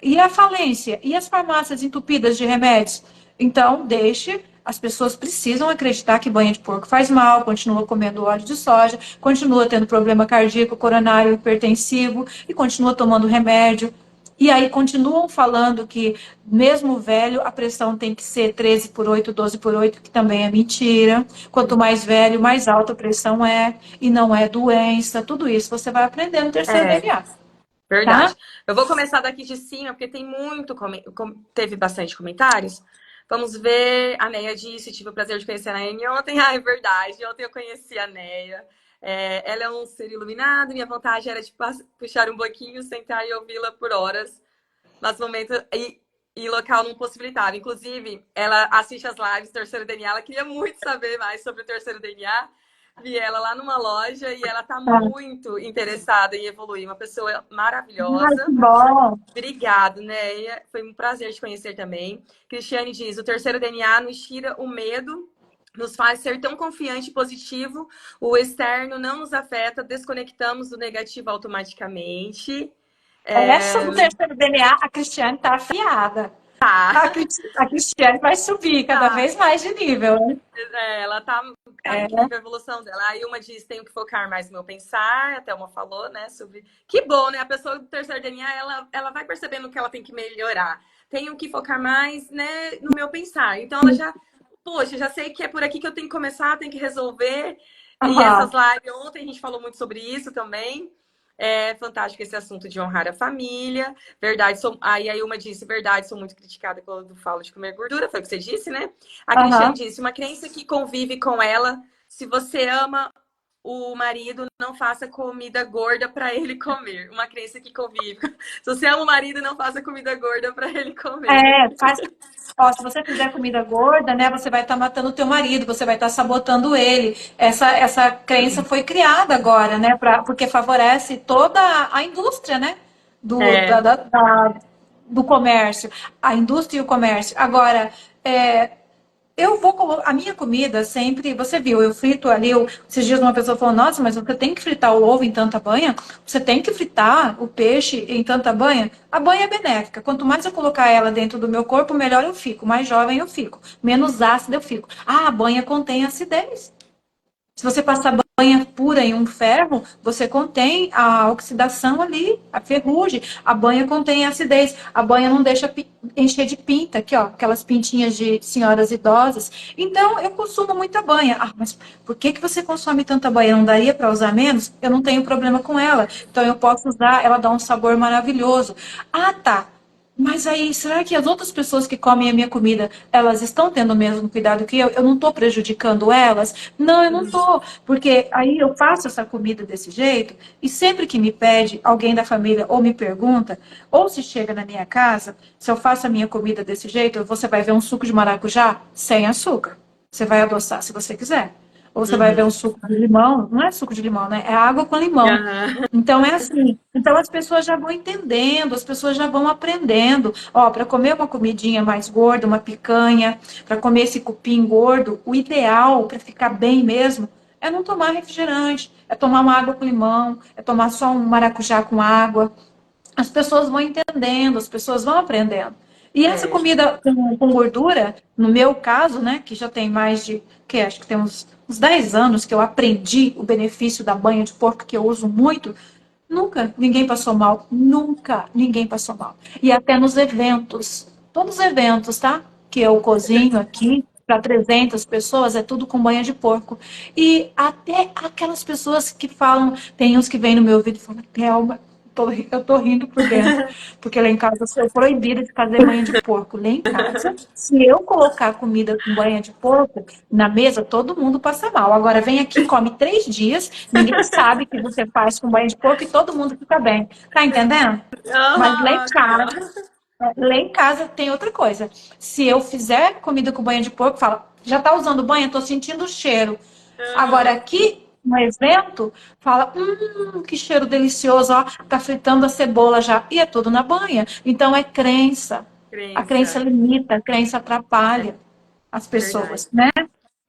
E a falência? E as farmácias entupidas de remédios? Então, deixe. As pessoas precisam acreditar que banha de porco faz mal, continua comendo óleo de soja, continua tendo problema cardíaco, coronário, hipertensivo e continua tomando remédio. E aí continuam falando que, mesmo velho, a pressão tem que ser 13/8, 12/8, que também é mentira. Quanto mais velho, mais alta a pressão é, e não é doença. Tudo isso você vai aprender no terceiro é, DNA, tá? verdade. Eu vou começar daqui de cima, porque tem teve bastante comentários. Vamos ver. A Neia disse: tive o prazer de conhecer a Neia ontem. Ah, é verdade. Ontem eu conheci a Neia. Ela é um ser iluminado. Minha vontade era de puxar um pouquinho, sentar e ouvi-la por horas. Mas momento e local não possibilitava. Inclusive, ela assiste as lives do Terceiro DNA. Ela queria muito saber mais sobre o Terceiro DNA. Vi ela lá numa loja e ela tá muito interessada em evoluir. Uma pessoa Ai, que maravilhosa. bom. Obrigado, né? Foi um prazer te conhecer também. Cristiane diz: o terceiro DNA nos tira o medo, nos faz ser tão confiante e positivo. O externo não nos afeta, desconectamos do negativo automaticamente. Essa É... do terceiro DNA, a Cristiane está afiada. Tá, A Cristiane vai subir cada tá. vez mais de nível, né? Ela tá incrível a evolução dela. Aí uma diz: tenho que focar mais no meu pensar. A Thelma falou, né? Sobre. Que bom, né? A pessoa do terceiro DNA, ela vai percebendo que ela tem que melhorar. Tenho que focar mais, né, no meu pensar. Então ela já, poxa, já sei que é por aqui que eu tenho que começar, tenho que resolver. E essas Aham, lives, ontem a gente falou muito sobre isso também. É fantástico esse assunto de honrar a família. Verdade, aí uma disse: verdade, sou muito criticada quando falo de comer gordura. Foi o que você disse, né? A Cristiane aham. disse: uma criança que convive com ela, se você ama o marido, não faça comida gorda para ele comer. Uma criança que convive. Se você ama o marido, não faça comida gorda para ele comer. Faz. Ó, se você fizer comida gorda, né, você vai estar matando o teu marido, você vai estar sabotando ele. Essa crença foi criada agora, né, porque favorece toda a indústria, né, do, da, É, da, da- do comércio, a indústria e o comércio. Agora, é, eu vou a minha comida sempre, você viu, eu frito ali, esses dias uma pessoa falou: nossa, mas você tem que fritar o ovo em tanta banha? Você tem que fritar o peixe em tanta banha? A banha é benéfica. Quanto mais eu colocar ela dentro do meu corpo, melhor eu fico, mais jovem eu fico, menos ácida eu fico. Ah, a banha contém acidez. Se você passar banha pura em um ferro, você contém a oxidação ali, a ferrugem. A banha contém acidez. A banha não deixa encher de pinta, aqui, ó, aquelas pintinhas de senhoras idosas. Então, eu consumo muita banha. Ah, mas por que que você consome tanta banha? Não daria para usar menos? Eu não tenho problema com ela. Então, eu posso usar, ela dá um sabor maravilhoso. Ah, tá. Mas aí, será que as outras pessoas que comem a minha comida, elas estão tendo o mesmo cuidado que eu? Eu não estou prejudicando elas? Não, eu não estou. Porque aí eu faço essa comida desse jeito, e sempre que me pede alguém da família ou me pergunta, ou se chega na minha casa, se eu faço a minha comida desse jeito, você vai ver um suco de maracujá sem açúcar. Você vai adoçar se você quiser. Ou você vai ver um uhum. suco de limão, não é suco de limão, né? É água com limão. Uhum. Então é assim. Então as pessoas já vão entendendo, as pessoas já vão aprendendo. Ó, para comer uma comidinha mais gorda, uma picanha, para comer esse cupim gordo, o ideal para ficar bem mesmo é não tomar refrigerante, é tomar uma água com limão, é tomar só um maracujá com água. As pessoas vão entendendo, as pessoas vão aprendendo. E essa É, comida com gordura, no meu caso, né, que já tem mais de, que acho que tem uns 10 anos que eu aprendi o benefício da banha de porco, que eu uso muito, nunca ninguém passou mal, nunca ninguém passou mal. E até nos eventos, todos os eventos, tá? Que eu cozinho aqui para 300 pessoas, é tudo com banha de porco. E até aquelas pessoas que falam, tem uns que vêm no meu vídeo e falam: Thelma, eu tô rindo por dentro, porque lá em casa eu sou proibida de fazer banha de porco. Lá em casa, se eu colocar comida com banha de porco na mesa, todo mundo passa mal. Agora vem aqui, come 3 dias, ninguém sabe que você faz com banha de porco e todo mundo fica bem. Tá entendendo? Mas uhum, aqui, ó. lá em casa tem outra coisa. Se eu fizer comida com banha de porco, fala: Já tá usando banho, tô sentindo o cheiro. Agora Aham. aqui no evento, fala, que cheiro delicioso, ó, tá fritando a cebola já. E é tudo na banha. Então é crença. A crença Crença. limita, a crença É atrapalha as verdade. pessoas, né?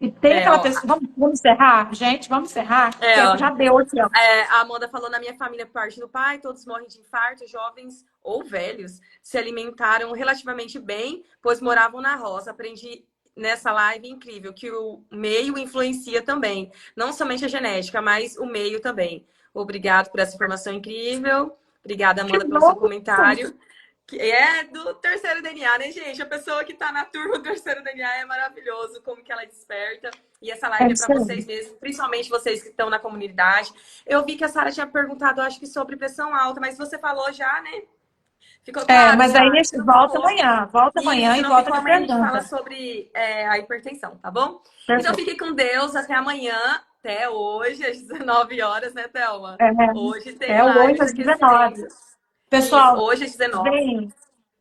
E tem É, aquela ó, pessoa. Vamos encerrar, gente? Vamos encerrar? O tempo ó, já deu aqui, ó. a Amanda falou na minha família, por parte do pai, todos morrem de infarto, jovens ou velhos se alimentaram relativamente bem, pois moravam na roça. Aprendi nessa live incrível que o meio influencia também, não somente a genética, mas o meio também. Obrigado por essa informação incrível. Obrigada, Que Amanda, pelo seu bom! comentário. Que é do terceiro DNA, né, gente? A pessoa que tá na turma do terceiro DNA é maravilhoso, como que ela desperta. E essa É live é para isso vocês aí. mesmos, principalmente vocês que estão na comunidade. Eu vi que a Sara tinha perguntado, acho que sobre pressão alta, mas você falou já, né? Ficou É, claro, mas aí Sara? Se não ficou, volta isso, amanhã se e não volta ficou, com a amanhã a gente fala pergunta. sobre a hipertensão, tá bom? Então Perfeito. fique com Deus, até amanhã, até hoje, às 19 horas, né, Thelma? Hoje tem É o live 8 de às 19. aquecimento. Isso, Pessoal, hoje às 19. vem.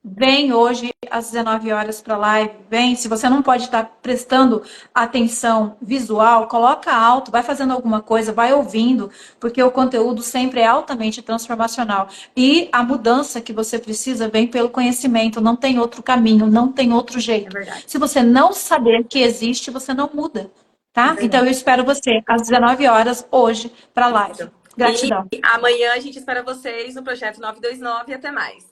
Vem hoje às 19 horas para a live. Vem. Se você não pode estar prestando atenção visual, coloca alto, vai fazendo alguma coisa, vai ouvindo, porque o conteúdo sempre é altamente transformacional. E a mudança que você precisa vem pelo conhecimento, não tem outro caminho, não tem outro É jeito. verdade. Se você não saber que existe, você não muda, É tá? Então verdade. eu espero você às 19 horas hoje para a live. Isso. E Gratidão. amanhã a gente espera vocês no projeto 929 e até mais.